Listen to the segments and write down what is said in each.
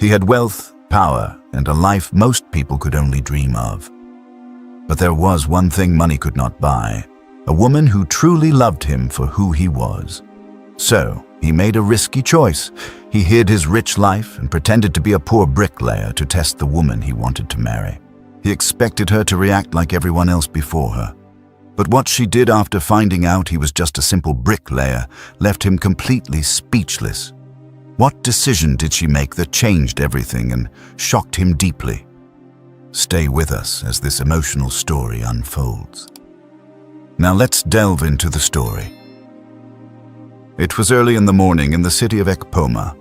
He had wealth, power, and a life most people could only dream of. But there was one thing money could not buy: a woman who truly loved him for who he was. So, he made a risky choice. He hid his rich life and pretended to be a poor bricklayer to test the woman he wanted to marry. He expected her to react like everyone else before her. But what she did after finding out he was just a simple bricklayer left him completely speechless. What decision did she make that changed everything and shocked him deeply? Stay with us as this emotional story unfolds. Now let's delve into the story. It was early in the morning in the city of Ekpoma.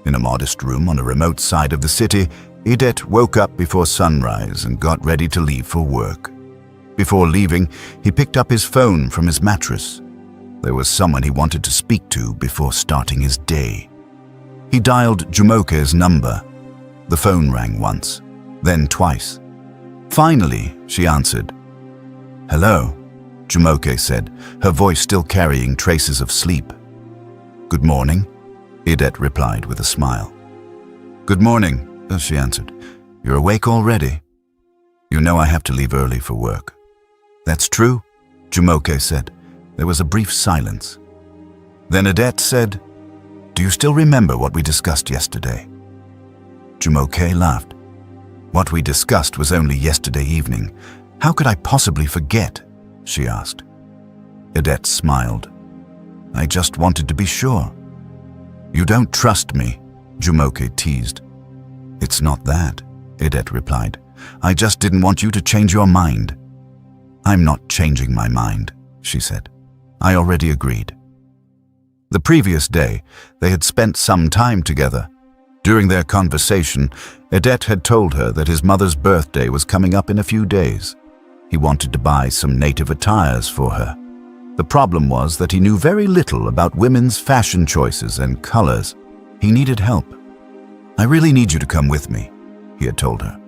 In a modest room on a remote side of the city, Idet woke up before sunrise and got ready to leave for work. Before leaving, he picked up his phone from his mattress. There was someone he wanted to speak to before starting his day. He dialed Jumoke's number. The phone rang once, then twice. Finally, she answered. "Hello," Jumoke said, her voice still carrying traces of sleep. "Good morning," Idet replied with a smile. "Good morning," she answered. "You're awake already? You know I have to leave early for work." "That's true," Jumoke said. There was a brief silence. Then Idet said, "Do you still remember what we discussed yesterday?" Jumoke laughed. "What we discussed was only yesterday evening. How could I possibly forget?" she asked. Idet smiled. "I just wanted to be sure." "You don't trust me," Jumoke teased. "It's not that," Idet replied. "I just didn't want you to change your mind." "I'm not changing my mind," she said. "I already agreed." The previous day, they had spent some time together. During their conversation, Idet had told her that his mother's birthday was coming up in a few days. He wanted to buy some native attires for her. The problem was that he knew very little about women's fashion choices and colors. He needed help. "I really need you to come with me," he had told her.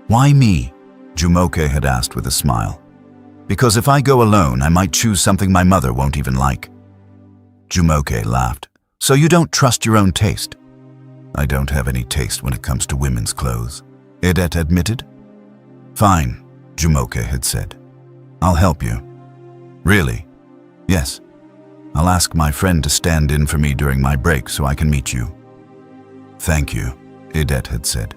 "Why me?" Jumoke had asked with a smile. "Because if I go alone, I might choose something my mother won't even like." Jumoke laughed. "So you don't trust your own taste?" "I don't have any taste when it comes to women's clothes," Idet admitted. "Fine," Jumoke had said. "I'll help you." "Really?" "Yes. I'll ask my friend to stand in for me during my break so I can meet you." "Thank you," Idet had said.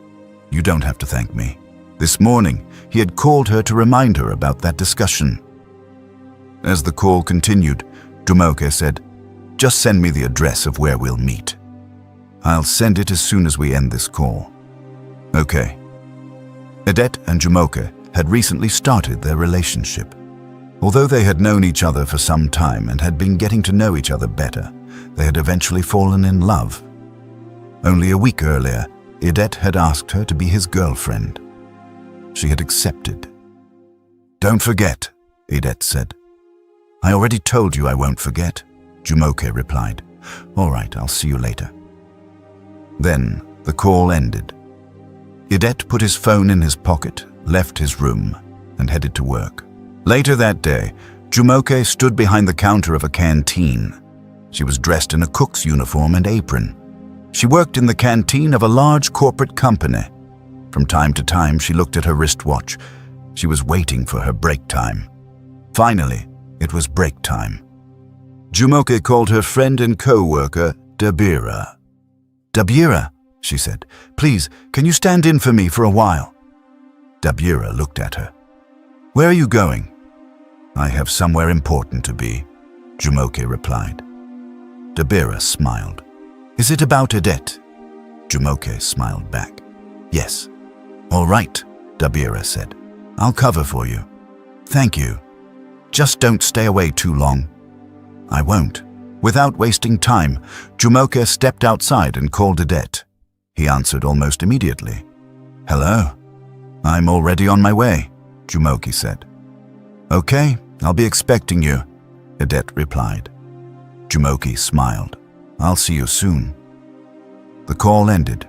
"You don't have to thank me." This morning, he had called her to remind her about that discussion. As the call continued, Jumoke said, "Just send me the address of where we'll meet." "I'll send it as soon as we end this call." "Okay." Idet and Jumoke had recently started their relationship. Although they had known each other for some time and had been getting to know each other better, they had eventually fallen in love. Only a week earlier, Idet had asked her to be his girlfriend. She had accepted. "Don't forget," Idet said. "I already told you I won't forget," Jumoke replied. "All right, I'll see you later." Then the call ended. Idet put his phone in his pocket, left his room, and headed to work. Later that day, Jumoke stood behind the counter of a canteen. She was dressed in a cook's uniform and apron. She worked in the canteen of a large corporate company. From time to time, she looked at her wristwatch. She was waiting for her break time. Finally, it was break time. Jumoke called her friend and co-worker, Dabira. "Dabira," she said, "please, can you stand in for me for a while?" Dabira looked at her. "Where are you going?" "I have somewhere important to be," Jumoke replied. Dabira smiled. "Is it about Idet?" Jumoke smiled back. "Yes." "All right," Dabira said. "I'll cover for you." "Thank you. Just don't stay away too long." "I won't." Without wasting time, Jumoke stepped outside and called Idet. He answered almost immediately. "Hello." "I'm already on my way," Jumoke said. "Okay, I'll be expecting you," Idet replied. Jumoke smiled. "I'll see you soon." The call ended.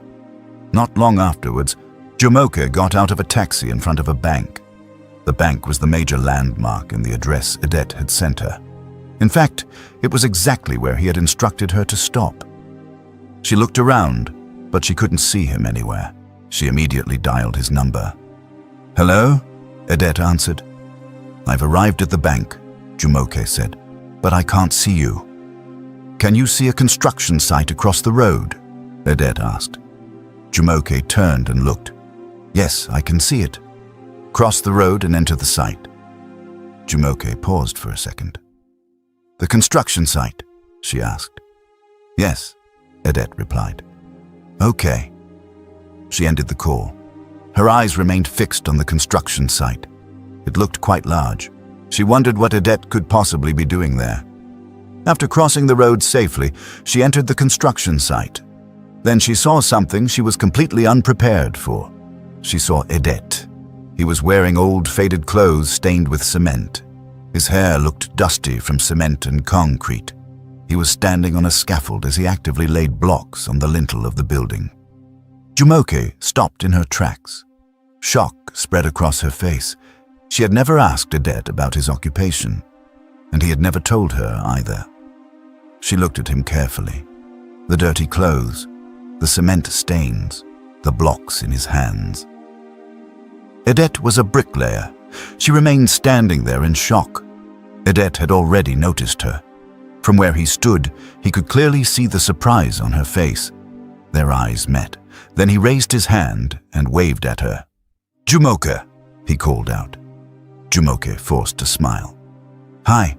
Not long afterwards, Jumoke got out of a taxi in front of a bank. The bank was the major landmark in the address Idet had sent her. In fact, it was exactly where he had instructed her to stop. She looked around, but she couldn't see him anywhere. She immediately dialed his number. "Hello?" Edette answered. "I've arrived at the bank," Jumoke said, "but I can't see you." "Can you see a construction site across the road?" Edette asked. Jumoke turned and looked. "Yes, I can see it. Cross the road and enter the site." Jumoke paused for a second. "The construction site?" she asked. "Yes," Edette replied. "Okay." She ended the call. Her eyes remained fixed on the construction site. It looked quite large. She wondered what Edette could possibly be doing there. After crossing the road safely, she entered the construction site. Then she saw something she was completely unprepared for. She saw Edette. He was wearing old, faded clothes stained with cement. His hair looked dusty from cement and concrete. He was standing on a scaffold as he actively laid blocks on the lintel of the building. Jumoke stopped in her tracks. Shock spread across her face. She had never asked Edette about his occupation, and he had never told her either. She looked at him carefully. The dirty clothes, the cement stains, the blocks in his hands. Edette was a bricklayer. She remained standing there in shock. Edette had already noticed her. From where he stood, he could clearly see the surprise on her face. Their eyes met. Then he raised his hand and waved at her. "Jumoke," he called out. Jumoke forced a smile. "Hi.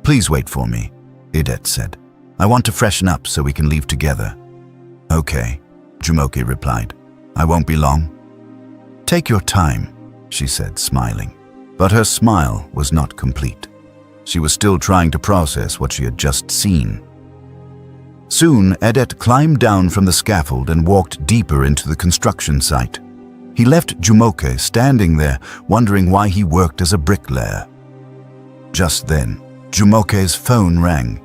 Please wait for me," Edette said. "I want to freshen up so we can leave together." "Okay," Jumoke replied. "I won't be long." "Take your time," she said, smiling. But her smile was not complete. She was still trying to process what she had just seen. Soon, Edette climbed down from the scaffold and walked deeper into the construction site. He left Jumoke standing there, wondering why he worked as a bricklayer. Just then, Jumoke's phone rang.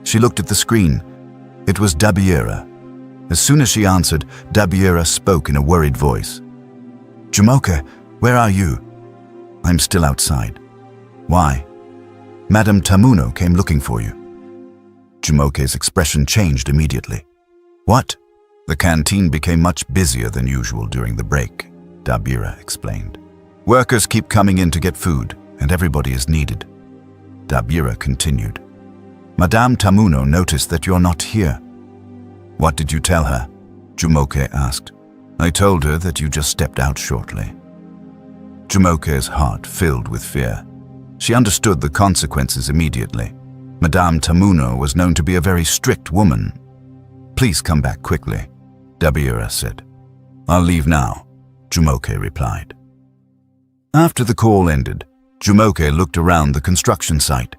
She looked at the screen. It was Dabiera. As soon as she answered, Dabiera spoke in a worried voice. "Jumoke, where are you?" "I'm still outside." "Why?" "Madame Tamuno came looking for you." Jumoke's expression changed immediately. "What?" "The canteen became much busier than usual during the break," Dabiera explained. "Workers keep coming in to get food, and everybody is needed." Dabiera continued. "Madame Tamuno noticed that you're not here." "What did you tell her?" Jumoke asked. "I told her that you just stepped out shortly." Jumoke's heart filled with fear. She understood the consequences immediately. Madame Tamuno was known to be a very strict woman. "Please come back quickly," Dabiera said. "I'll leave now," Jumoke replied. After the call ended, Jumoke looked around the construction site.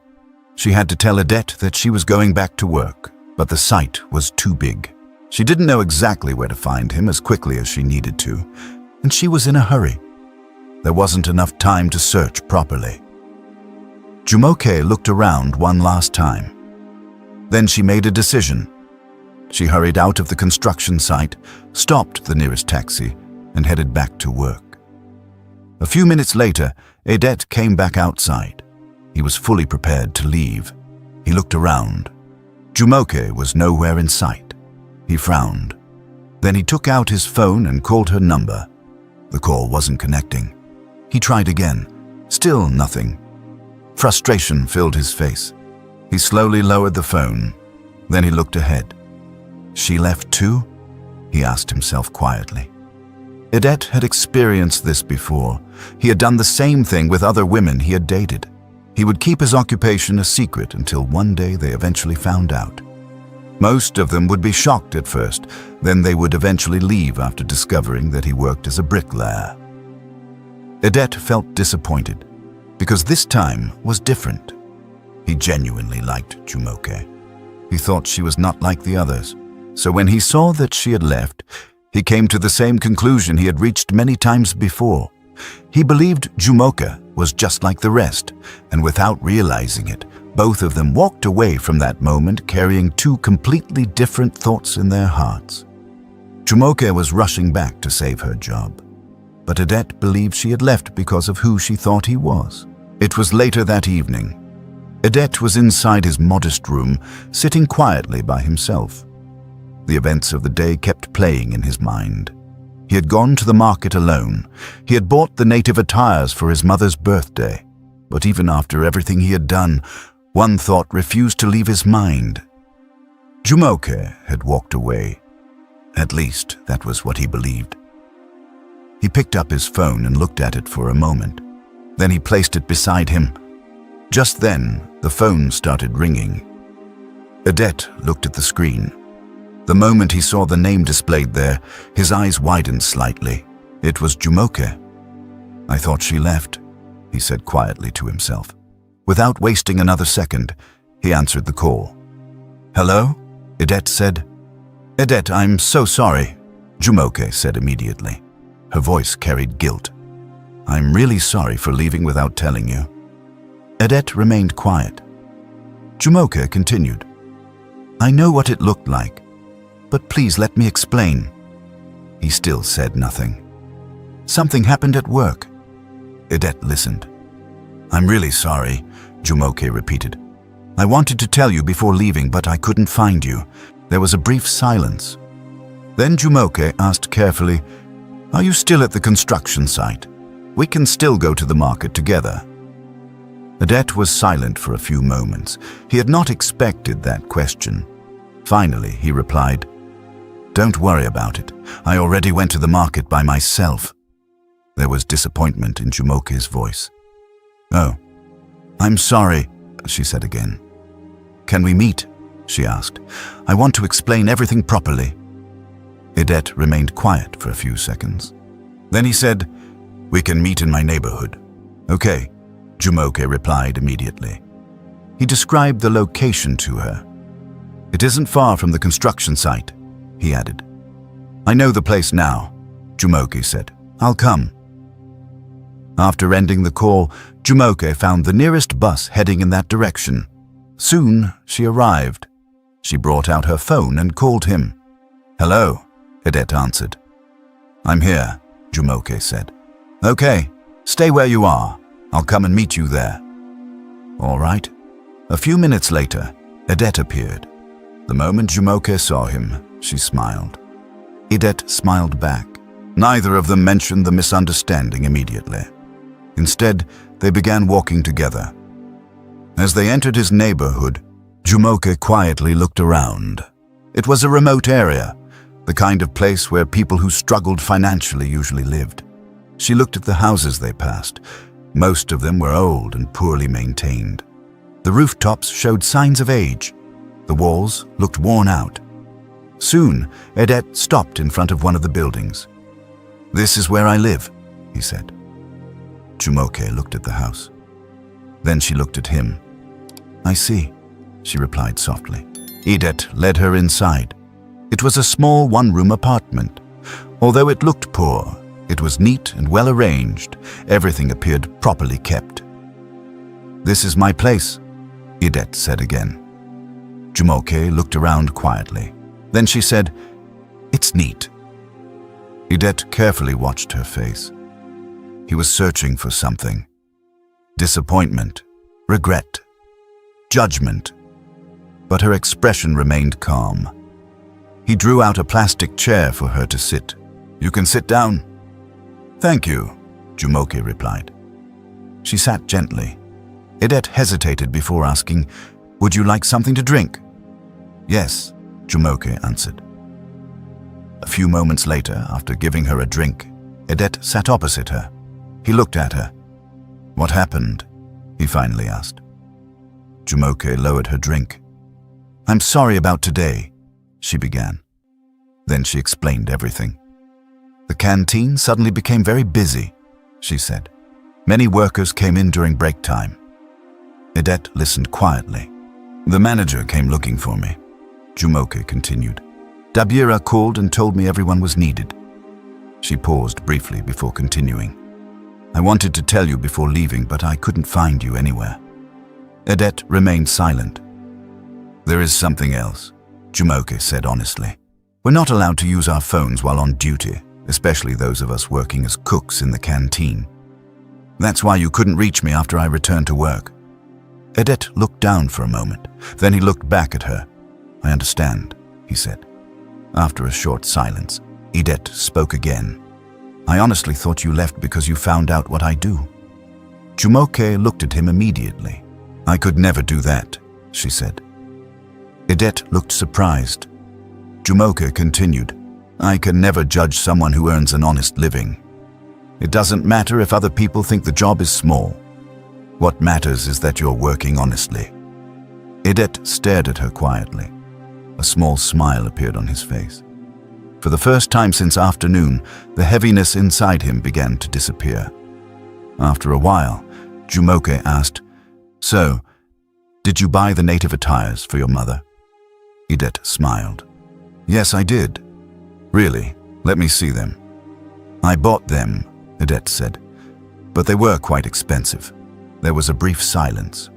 She had to tell Edette that she was going back to work, but the site was too big. She didn't know exactly where to find him as quickly as she needed to, and she was in a hurry. There wasn't enough time to search properly. Jumoke looked around one last time. Then she made a decision. She hurried out of the construction site, stopped the nearest taxi, and headed back to work. A few minutes later, Edette came back outside. He was fully prepared to leave. He looked around. Jumoke was nowhere in sight. He frowned. Then he took out his phone and called her number. The call wasn't connecting. He tried again. Still nothing. Frustration filled his face. He slowly lowered the phone. Then he looked ahead. She left too? He asked himself quietly. Edette had experienced this before. He had done the same thing with other women he had dated. He would keep his occupation a secret until one day they eventually found out. Most of them would be shocked at first, then they would eventually leave after discovering that he worked as a bricklayer. Edette felt disappointed, because this time was different. He genuinely liked Jumoke. He thought she was not like the others. So when he saw that she had left, he came to the same conclusion he had reached many times before. He believed Jumoke was just like the rest, and without realizing it, both of them walked away from that moment carrying two completely different thoughts in their hearts. Jumoke was rushing back to save her job, but Edette believed she had left because of who she thought he was. It was later that evening. Edette was inside his modest room, sitting quietly by himself. The events of the day kept playing in his mind. He had gone to the market alone. He had bought the native attires for his mother's birthday. But even after everything he had done, one thought refused to leave his mind. Jumoke had walked away. At least, that was what he believed. He picked up his phone and looked at it for a moment. Then he placed it beside him. Just then, the phone started ringing. Odette looked at the screen. The moment he saw the name displayed there, his eyes widened slightly. It was Jumoke. "I thought she left," he said quietly to himself. Without wasting another second, he answered the call. "Hello?" Odette said. "Odette, I'm so sorry," Jumoke said immediately. Her voice carried guilt. "I'm really sorry for leaving without telling you." Odette remained quiet. Jumoke continued. "I know what it looked like, but please let me explain." He still said nothing. "Something happened at work." Odette listened. "I'm really sorry," Jumoke repeated. "I wanted to tell you before leaving, but I couldn't find you." There was a brief silence. Then Jumoke asked carefully, "Are you still at the construction site? We can still go to the market together." Odette was silent for a few moments. He had not expected that question. Finally, he replied, "Don't worry about it. I already went to the market by myself." There was disappointment in Jumoke's voice. "Oh, I'm sorry," she said again. "Can we meet?" she asked. "I want to explain everything properly." Odette remained quiet for a few seconds. Then he said, "We can meet in my neighborhood." "Okay," Jumoke replied immediately. He described the location to her. "It isn't far from the construction site," he added. "I know the place now," Jumoke said. "I'll come." After ending the call, Jumoke found the nearest bus heading in that direction. Soon, she arrived. She brought out her phone and called him. "Hello," Odette answered. "I'm here," Jumoke said. "Okay, stay where you are. I'll come and meet you there." "All right." A few minutes later, Odette appeared. The moment Jumoke saw him, she smiled. Odette smiled back. Neither of them mentioned the misunderstanding immediately. Instead, they began walking together. As they entered his neighborhood, Jumoke quietly looked around. It was a remote area, the kind of place where people who struggled financially usually lived. She looked at the houses they passed. Most of them were old and poorly maintained. The rooftops showed signs of age. The walls looked worn out. Soon, Odette stopped in front of one of the buildings. "This is where I live," he said. Jumoke looked at the house. Then she looked at him. "I see," she replied softly. Odette led her inside. It was a small one-room apartment. Although it looked poor, it was neat and well-arranged. Everything appeared properly kept. "This is my place," Odette said again. Jumoke looked around quietly. Then she said, "It's neat." Odette carefully watched her face. He was searching for something. Disappointment, regret, judgment. But her expression remained calm. He drew out a plastic chair for her to sit. "You can sit down." "Thank you," Jumoke replied. She sat gently. Odette hesitated before asking, "Would you like something to drink?" "Yes," Jumoke answered. A few moments later, after giving her a drink, Odette sat opposite her. He looked at her. "What happened?" he finally asked. Jumoke lowered her drink. "I'm sorry about today," she began. Then she explained everything. "The canteen suddenly became very busy," she said. "Many workers came in during break time." Odette listened quietly. "The manager came looking for me," Jumoke continued. "Dabira called and told me everyone was needed." She paused briefly before continuing. "I wanted to tell you before leaving, but I couldn't find you anywhere." Odette remained silent. "There is something else," Jumoke said honestly. "We're not allowed to use our phones while on duty, especially those of us working as cooks in the canteen. That's why you couldn't reach me after I returned to work." Odette looked down for a moment. Then he looked back at her. "I understand," he said. After a short silence, Edette spoke again. "I honestly thought you left because you found out what I do." Jumoke looked at him immediately. "I could never do that," she said. Edette looked surprised. Jumoke continued, "I can never judge someone who earns an honest living. It doesn't matter if other people think the job is small. What matters is that you're working honestly." Edette stared at her quietly. A small smile appeared on his face. For the first time since afternoon, the heaviness inside him began to disappear. After a while, Jumoke asked, "So, did you buy the native attires for your mother?" Edette smiled. "Yes, I did." "Really? Let me see them." "I bought them," Edette said, "but they were quite expensive." There was a brief silence.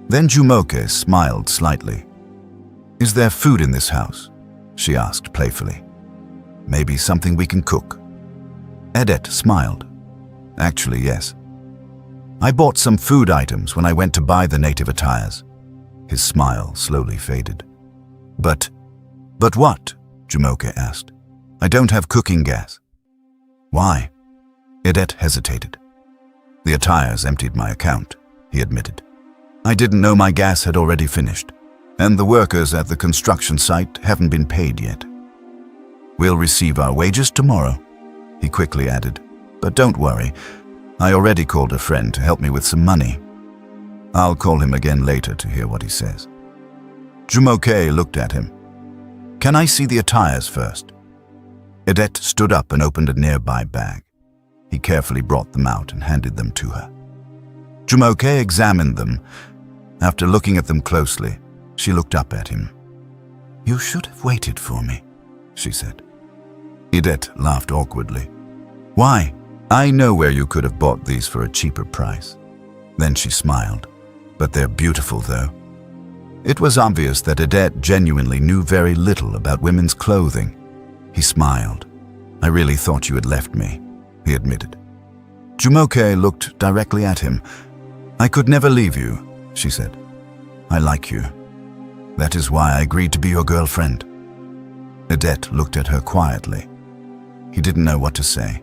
Then Jumoke smiled slightly. "Is there food in this house?" she asked playfully. "Maybe something we can cook?" Edette smiled. "Actually, yes. I bought some food items when I went to buy the native attires." His smile slowly faded. But what?" Jumoke asked. "I don't have cooking gas." "Why?" Edette hesitated. "The attires emptied my account," he admitted. "I didn't know my gas had already finished, and the workers at the construction site haven't been paid yet." "We'll receive our wages tomorrow," he quickly added. "But don't worry, I already called a friend to help me with some money. I'll call him again later to hear what he says." Jumoke looked at him. "Can I see the attires first?" Edette stood up and opened a nearby bag. He carefully brought them out and handed them to her. Jumoke examined them. After looking at them closely, she looked up at him. "You should have waited for me," she said. Edette laughed awkwardly. "Why? I know where you could have bought these for a cheaper price." Then she smiled. "But they're beautiful, though." It was obvious that Edette genuinely knew very little about women's clothing. He smiled. "I really thought you had left me," he admitted. Jumoke looked directly at him. "I could never leave you," she said. "I like you. That is why I agreed to be your girlfriend." Edette looked at her quietly. He didn't know what to say.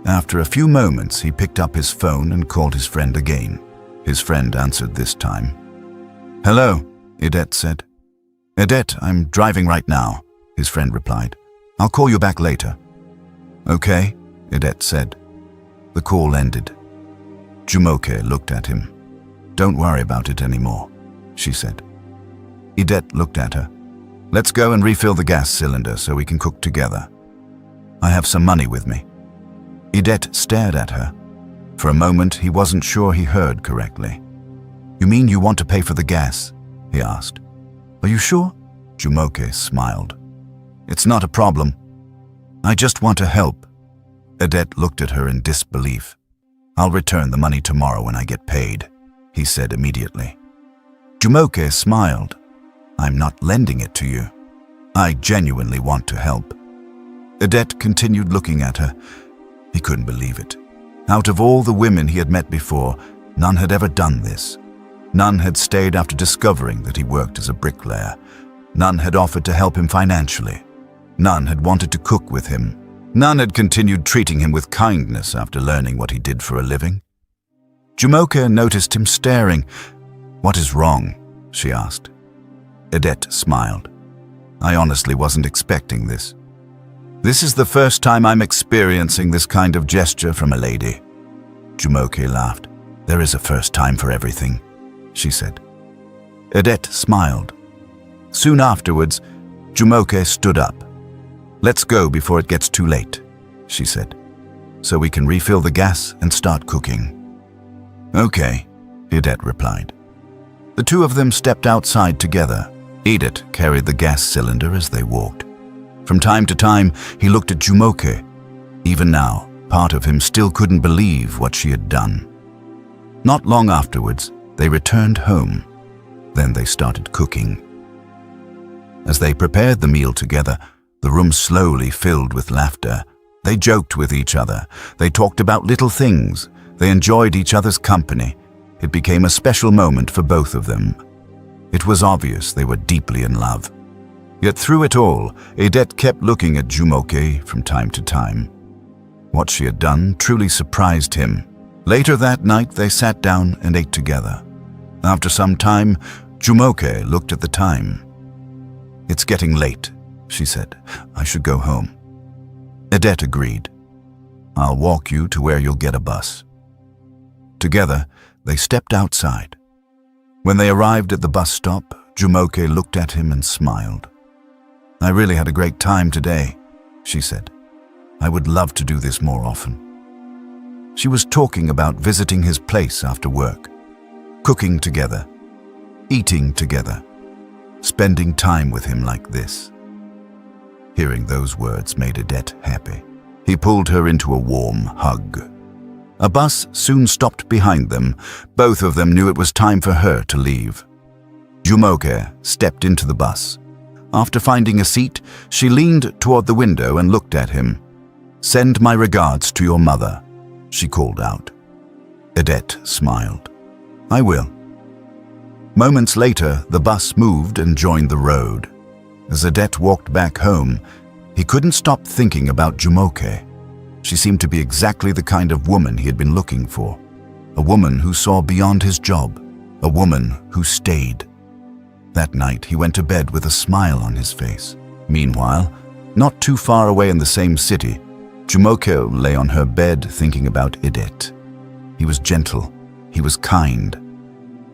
After a few moments, he picked up his phone and called his friend again. His friend answered this time. "Hello," Edette said. "Edette, I'm driving right now," his friend replied. "I'll call you back later." "Okay," Edette said. The call ended. Jumoke looked at him. "Don't worry about it anymore," she said. Edette looked at her. "Let's go and refill the gas cylinder so we can cook together. I have some money with me." Edette stared at her. For a moment, he wasn't sure he heard correctly. "You mean you want to pay for the gas?" he asked. "Are you sure?" Jumoke smiled. "It's not a problem. I just want to help." Edette looked at her in disbelief. "I'll return the money tomorrow when I get paid," he said immediately. Jumoke smiled. "I'm not lending it to you. I genuinely want to help." Edette continued looking at her. He couldn't believe it. Out of all the women he had met before, none had ever done this. None had stayed after discovering that he worked as a bricklayer. None had offered to help him financially. None had wanted to cook with him. None had continued treating him with kindness after learning what he did for a living. Jumoke noticed him staring. "What is wrong?" she asked. Edette smiled. "I honestly wasn't expecting this. This is the first time I'm experiencing this kind of gesture from a lady." Jumoke laughed. "There is a first time for everything," she said. Edette smiled. Soon afterwards, Jumoke stood up. "Let's go before it gets too late," she said, "so we can refill the gas and start cooking." "Okay," Edette replied. The two of them stepped outside together. Edette carried the gas cylinder as they walked. From time to time, he looked at Jumoke. Even now, part of him still couldn't believe what she had done. Not long afterwards, they returned home. Then they started cooking. As they prepared the meal together, the room slowly filled with laughter. They joked with each other. They talked about little things. They enjoyed each other's company. It became a special moment for both of them. It was obvious they were deeply in love. Yet through it all, Edette kept looking at Jumoke from time to time. What she had done truly surprised him. Later that night, they sat down and ate together. After some time, Jumoke looked at the time. "It's getting late," she said. "I should go home." Edette agreed. "I'll walk you to where you'll get a bus." Together, they stepped outside. When they arrived at the bus stop, Jumoke looked at him and smiled. "I really had a great time today," she said. "I would love to do this more often." She was talking about visiting his place after work, cooking together, eating together, spending time with him like this. Hearing those words made Edette happy. He pulled her into a warm hug. A bus soon stopped behind them. Both of them knew it was time for her to leave. Jumoke stepped into the bus. After finding a seat, she leaned toward the window and looked at him. "Send my regards to your mother," she called out. Edette smiled. "I will." Moments later, the bus moved and joined the road. As Edette walked back home, he couldn't stop thinking about Jumoke. She seemed to be exactly the kind of woman he had been looking for. A woman who saw beyond his job. A woman who stayed. That night, he went to bed with a smile on his face. Meanwhile, not too far away in the same city, Jumoke lay on her bed thinking about Edette. He was gentle. He was kind.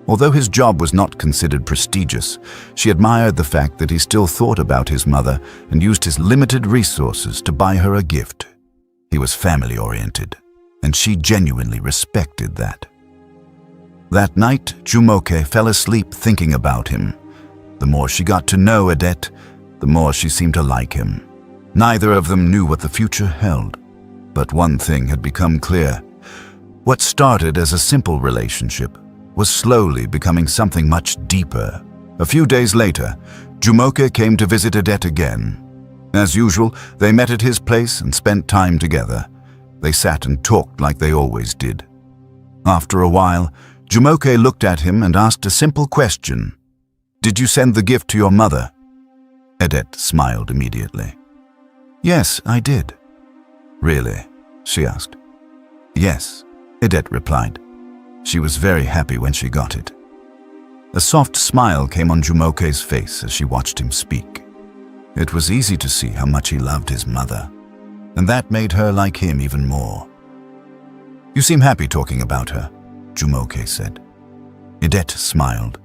Although his job was not considered prestigious, she admired the fact that he still thought about his mother and used his limited resources to buy her a gift. He was family-oriented, and she genuinely respected that. That night, Jumoke fell asleep thinking about him. The more she got to know Edette, the more she seemed to like him. Neither of them knew what the future held. But one thing had become clear. What started as a simple relationship was slowly becoming something much deeper. A few days later, Jumoke came to visit Edette again. As usual, they met at his place and spent time together. They sat and talked like they always did. After a while, Jumoke looked at him and asked a simple question. "Did you send the gift to your mother?" Edette smiled immediately. "Yes, I did." "Really?" she asked. "Yes," Edette replied. She was very happy when she got it. A soft smile came on Jumoke's face as she watched him speak. It was easy to see how much he loved his mother, and that made her like him even more. "You seem happy talking about her," Jumoke said. Edette smiled.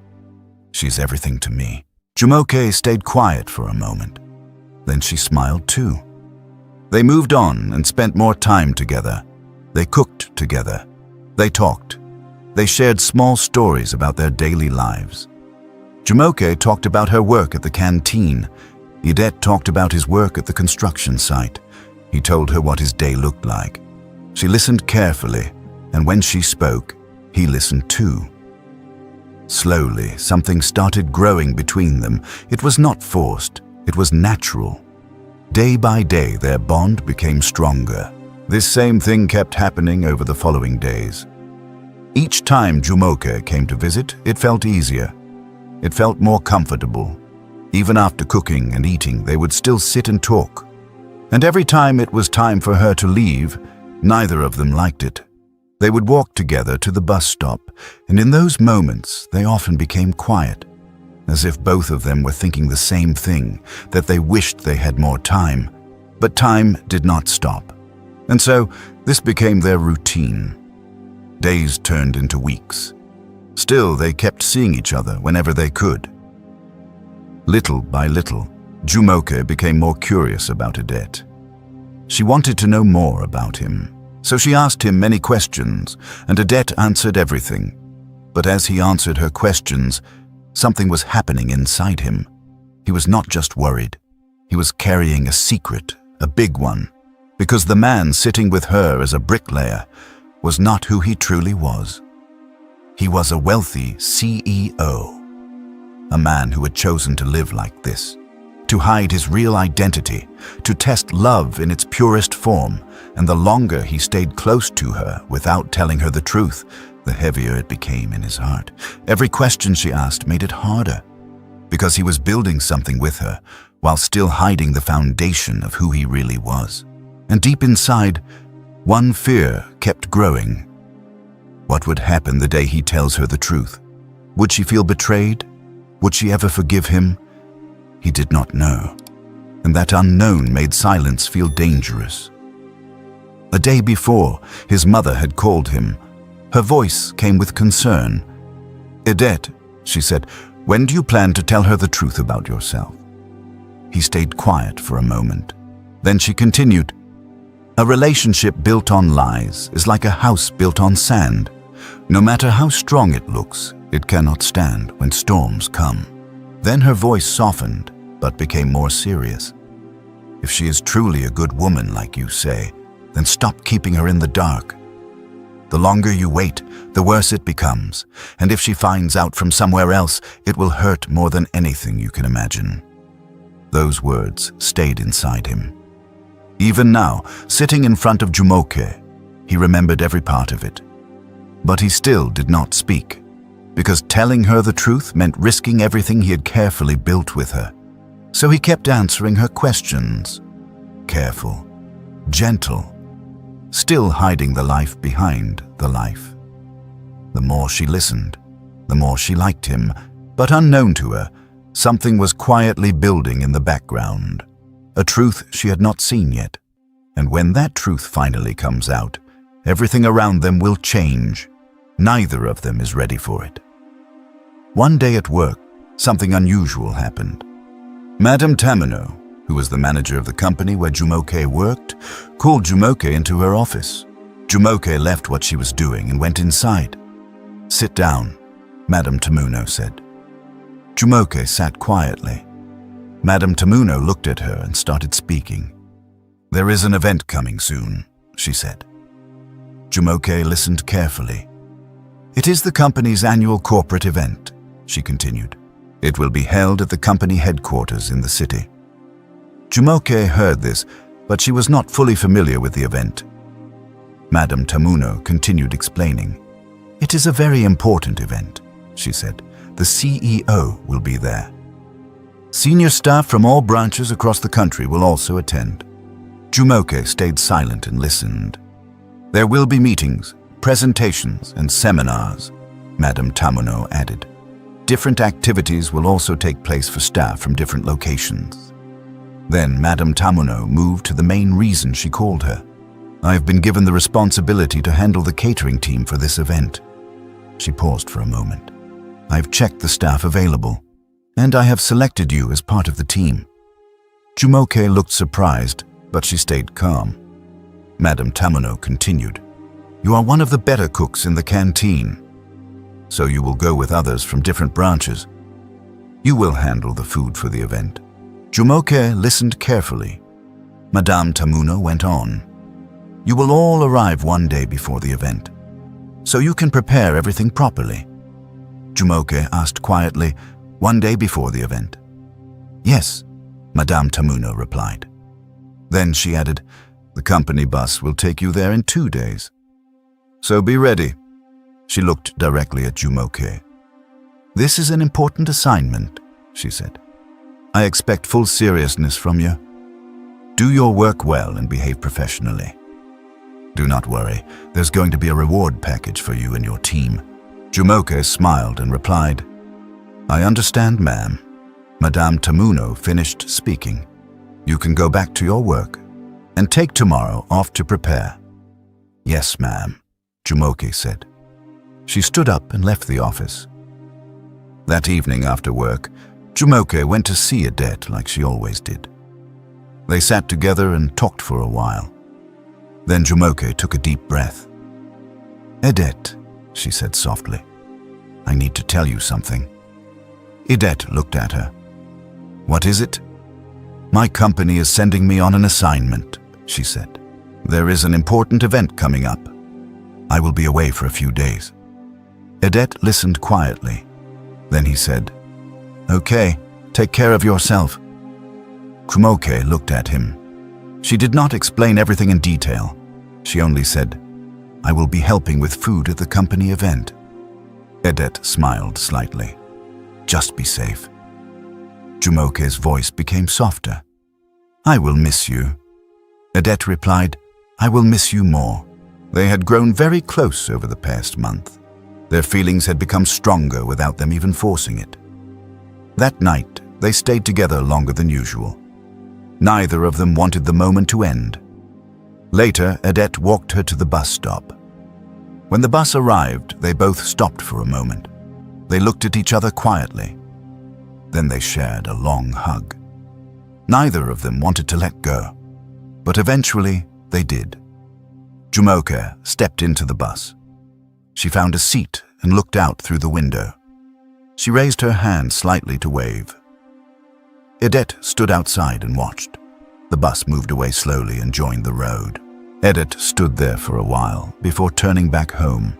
"She's everything to me." Jumoke stayed quiet for a moment. Then she smiled too. They moved on and spent more time together. They cooked together. They talked. They shared small stories about their daily lives. Jumoke talked about her work at the canteen. Edette talked about his work at the construction site. He told her what his day looked like. She listened carefully, and when she spoke, he listened too. Slowly, something started growing between them. It was not forced. It was natural. Day by day, their bond became stronger. This same thing kept happening over the following days. Each time Jumoke came to visit, it felt easier. It felt more comfortable. Even after cooking and eating, they would still sit and talk. And every time it was time for her to leave, neither of them liked it. They would walk together to the bus stop, and in those moments, they often became quiet, as if both of them were thinking the same thing, that they wished they had more time. But time did not stop. And so, this became their routine. Days turned into weeks. Still, they kept seeing each other whenever they could. Little by little, Jumoke became more curious about Edette. She wanted to know more about him, so she asked him many questions, and Edette answered everything. But as he answered her questions, something was happening inside him. He was not just worried. He was carrying a secret, a big one, because the man sitting with her as a bricklayer was not who he truly was. He was a wealthy CEO, a man who had chosen to live like this, to hide his real identity, to test love in its purest form, and the longer he stayed close to her without telling her the truth, the heavier it became in his heart. Every question she asked made it harder, because he was building something with her, while still hiding the foundation of who he really was. And deep inside, one fear kept growing. What would happen the day he tells her the truth? Would she feel betrayed? Would she ever forgive him? He did not know, and that unknown made silence feel dangerous. A day before, his mother had called him. Her voice came with concern. "Edette," she said, "when do you plan to tell her the truth about yourself?" He stayed quiet for a moment. Then she continued, "A relationship built on lies is like a house built on sand. No matter how strong it looks, it cannot stand when storms come." Then her voice softened, but became more serious. "If she is truly a good woman, like you say, then stop keeping her in the dark. The longer you wait, the worse it becomes, and if she finds out from somewhere else, it will hurt more than anything you can imagine." Those words stayed inside him. Even now, sitting in front of Jumoke, he remembered every part of it. But he still did not speak, because telling her the truth meant risking everything he had carefully built with her. So he kept answering her questions, careful, gentle, still hiding the life behind the life. The more she listened, the more she liked him, but unknown to her, something was quietly building in the background, a truth she had not seen yet. And when that truth finally comes out, everything around them will change. Neither of them is ready for it. One day at work, something unusual happened. Madame Tamino, who was the manager of the company where Jumoke worked, called Jumoke into her office. Jumoke left what she was doing and went inside. "Sit down," Madame Tamino said. Jumoke sat quietly. Madame Tamino looked at her and started speaking. "There is an event coming soon," she said. Jumoke listened carefully. "It is the company's annual corporate event," she continued. "It will be held at the company headquarters in the city." Jumoke heard this, but she was not fully familiar with the event. Madame Tamino continued explaining. "It is a very important event," she said. "The CEO will be there. Senior staff from all branches across the country will also attend." Jumoke stayed silent and listened. "There will be meetings, presentations, and seminars," Madame Tamino added. "Different activities will also take place for staff from different locations." Then Madame Tamino moved to the main reason she called her. "I have been given the responsibility to handle the catering team for this event." She paused for a moment. "I've checked the staff available, and I have selected you as part of the team." Jumoke looked surprised, but she stayed calm. Madame Tamino continued, "You are one of the better cooks in the canteen, so you will go with others from different branches. You will handle the food for the event." Jumoke listened carefully. Madame Tamino went on, "You will all arrive one day before the event, so you can prepare everything properly." Jumoke asked quietly, "One day before the event?" "Yes," Madame Tamino replied. Then she added, "The company bus will take you there in 2 days. So be ready." She looked directly at Jumoke. "This is an important assignment," she said. "I expect full seriousness from you. Do your work well and behave professionally. Do not worry, there's going to be a reward package for you and your team." Jumoke smiled and replied, "I understand, ma'am." Madame Tamino finished speaking. "You can go back to your work and take tomorrow off to prepare." "Yes, ma'am," Jumoke said. She stood up and left the office. That evening after work, Jumoke went to see Edette like she always did. They sat together and talked for a while. Then Jumoke took a deep breath. "Edette," she said softly, "I need to tell you something." Edette looked at her. "What is it?" "My company is sending me on an assignment," she said. "There is an important event coming up. I will be away for a few days." Edette listened quietly. Then he said, "Okay, take care of yourself." Jumoke looked at him. She did not explain everything in detail. She only said, "I will be helping with food at the company event." Edette smiled slightly. "Just be safe." Jumoke's voice became softer. "I will miss you." Edette replied, "I will miss you more." They had grown very close over the past month. Their feelings had become stronger without them even forcing it. That night, they stayed together longer than usual. Neither of them wanted the moment to end. Later, Edette walked her to the bus stop. When the bus arrived, they both stopped for a moment. They looked at each other quietly. Then they shared a long hug. Neither of them wanted to let go, but eventually they did. Jumoke stepped into the bus. She found a seat and looked out through the window. She raised her hand slightly to wave. Edette stood outside and watched. The bus moved away slowly and joined the road. Edette stood there for a while before turning back home.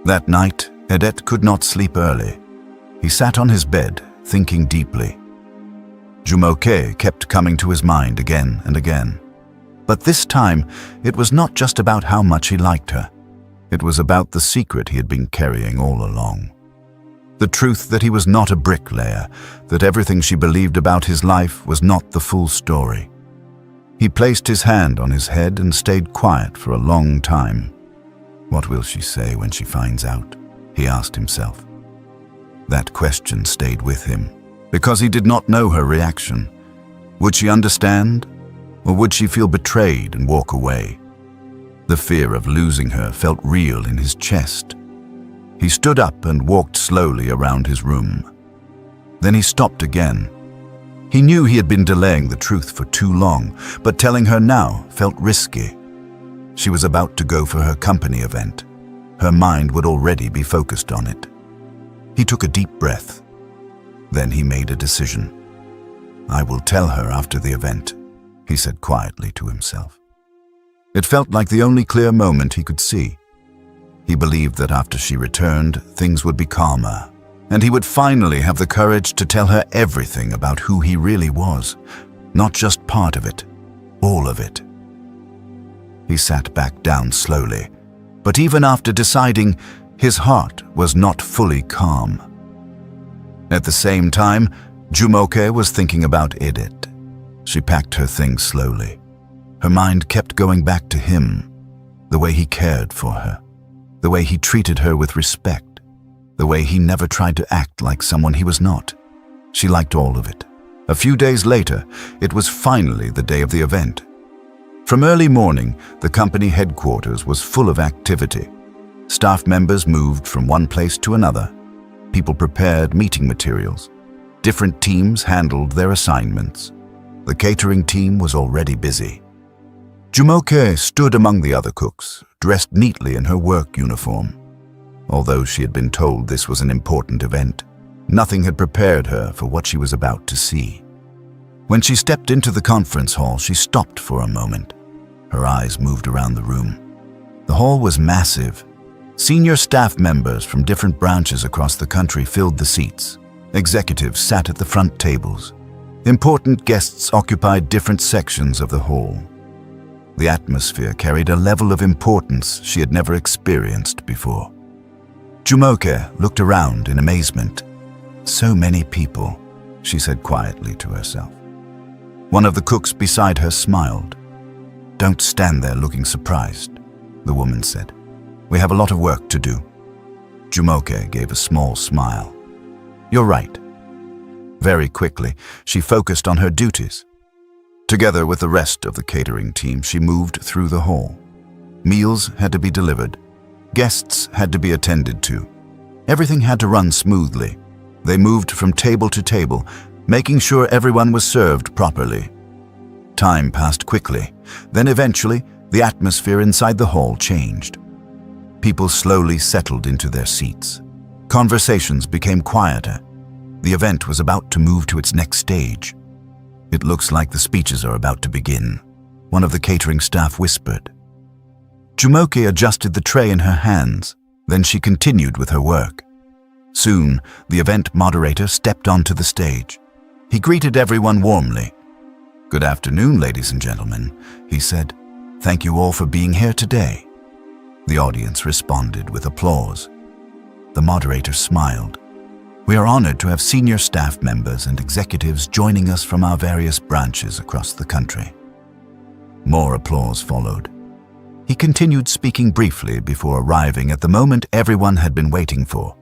That night, Edette could not sleep early. He sat on his bed, thinking deeply. Jumoke kept coming to his mind again and again. But this time, it was not just about how much he liked her. It was about the secret he had been carrying all along. The truth that he was not a bricklayer, that everything she believed about his life was not the full story. He placed his hand on his head and stayed quiet for a long time. What will she say when she finds out? He asked himself. That question stayed with him, because he did not know her reaction. Would she understand, or would she feel betrayed and walk away? The fear of losing her felt real in his chest. He stood up and walked slowly around his room. Then he stopped again. He knew he had been delaying the truth for too long, but telling her now felt risky. She was about to go for her company event. Her mind would already be focused on it. He took a deep breath. Then he made a decision. "I will tell her after the event," he said quietly to himself. It felt like the only clear moment he could see. He believed that after she returned, things would be calmer, and he would finally have the courage to tell her everything about who he really was, not just part of it, all of it. He sat back down slowly, but even after deciding, his heart was not fully calm. At the same time, Jumoke was thinking about Edette. She packed her things slowly. Her mind kept going back to him, the way he cared for her, the way he treated her with respect, the way he never tried to act like someone he was not. She liked all of it. A few days later, it was finally the day of the event. From early morning, the company headquarters was full of activity. Staff members moved from one place to another. People prepared meeting materials. Different teams handled their assignments. The catering team was already busy. Jumoke stood among the other cooks, dressed neatly in her work uniform. Although she had been told this was an important event, nothing had prepared her for what she was about to see. When she stepped into the conference hall, she stopped for a moment. Her eyes moved around the room. The hall was massive. Senior staff members from different branches across the country filled the seats. Executives sat at the front tables. Important guests occupied different sections of the hall. The atmosphere carried a level of importance she had never experienced before. Jumoke looked around in amazement. "So many people," she said quietly to herself. One of the cooks beside her smiled. "Don't stand there looking surprised," the woman said. "We have a lot of work to do." Jumoke gave a small smile. "You're right." Very quickly, she focused on her duties. Together with the rest of the catering team, she moved through the hall. Meals had to be delivered. Guests had to be attended to. Everything had to run smoothly. They moved from table to table, making sure everyone was served properly. Time passed quickly. Then eventually, the atmosphere inside the hall changed. People slowly settled into their seats. Conversations became quieter. The event was about to move to its next stage. "It looks like the speeches are about to begin," one of the catering staff whispered. Jumoke adjusted the tray in her hands. Then she continued with her work. Soon, the event moderator stepped onto the stage. He greeted everyone warmly. "Good afternoon, ladies and gentlemen," he said. "Thank you all for being here today." The audience responded with applause. The moderator smiled. We are honored to have senior staff members and executives joining us from our various branches across the country." More applause followed. He continued speaking briefly before arriving at the moment everyone had been waiting for.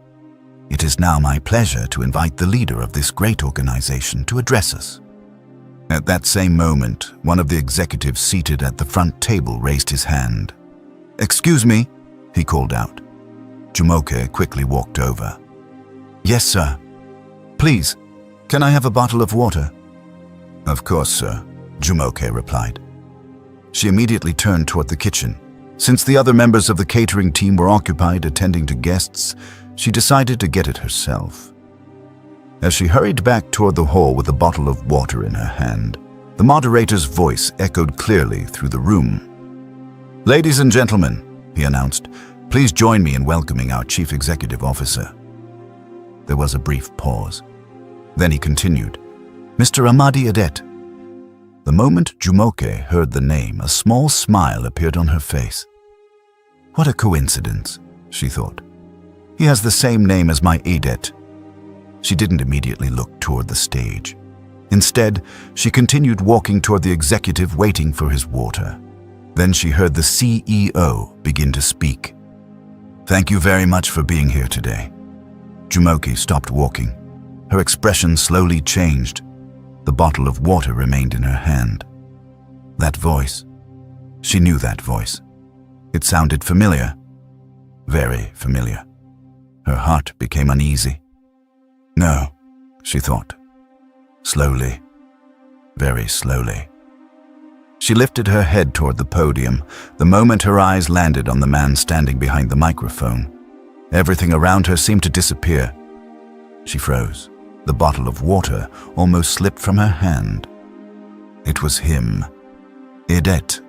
"It is now my pleasure to invite the leader of this great organization to address us." At that same moment, one of the executives seated at the front table raised his hand. "Excuse me," he called out. Jumoke quickly walked over. "Yes, sir. Please, can I have a bottle of water?" "Of course, sir," Jumoke replied. She immediately turned toward the kitchen. Since the other members of the catering team were occupied attending to guests, she decided to get it herself. As she hurried back toward the hall with a bottle of water in her hand, the moderator's voice echoed clearly through the room. "Ladies and gentlemen," he announced, "please join me in welcoming our Chief Executive Officer." There was a brief pause. Then he continued, "Mr. Amadi Adet." The moment Jumoke heard the name, a small smile appeared on her face. "What a coincidence," she thought. "He has the same name as my Adet." She didn't immediately look toward the stage. Instead, she continued walking toward the executive waiting for his water. Then she heard the CEO begin to speak. "Thank you very much for being here today." Jumoke stopped walking. Her expression slowly changed. The bottle of water remained in her hand. That voice. She knew that voice. It sounded familiar. Very familiar. Her heart became uneasy. "No," she thought. Slowly. Very slowly. She lifted her head toward the podium, the moment her eyes landed on the man standing behind the microphone. Everything around her seemed to disappear. She froze. The bottle of water almost slipped from her hand. It was him. Adet.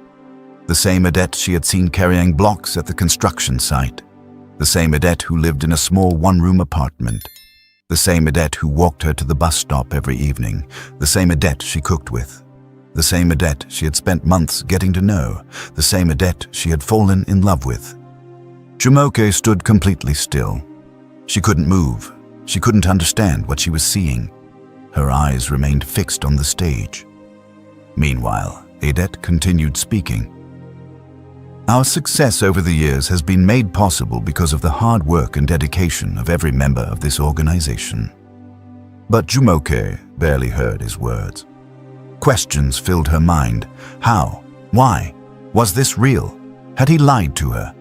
The same Adet she had seen carrying blocks at the construction site. The same Adet who lived in a small one-room apartment. The same Adet who walked her to the bus stop every evening. The same Adet she cooked with. The same Adet she had spent months getting to know. The same Adet she had fallen in love with. Jumoke stood completely still. She couldn't move. She couldn't understand what she was seeing. Her eyes remained fixed on the stage. Meanwhile, Adet continued speaking. "Our success over the years has been made possible because of the hard work and dedication of every member of this organization." But Jumoke barely heard his words. Questions filled her mind. How? Why? Was this real? Had he lied to her?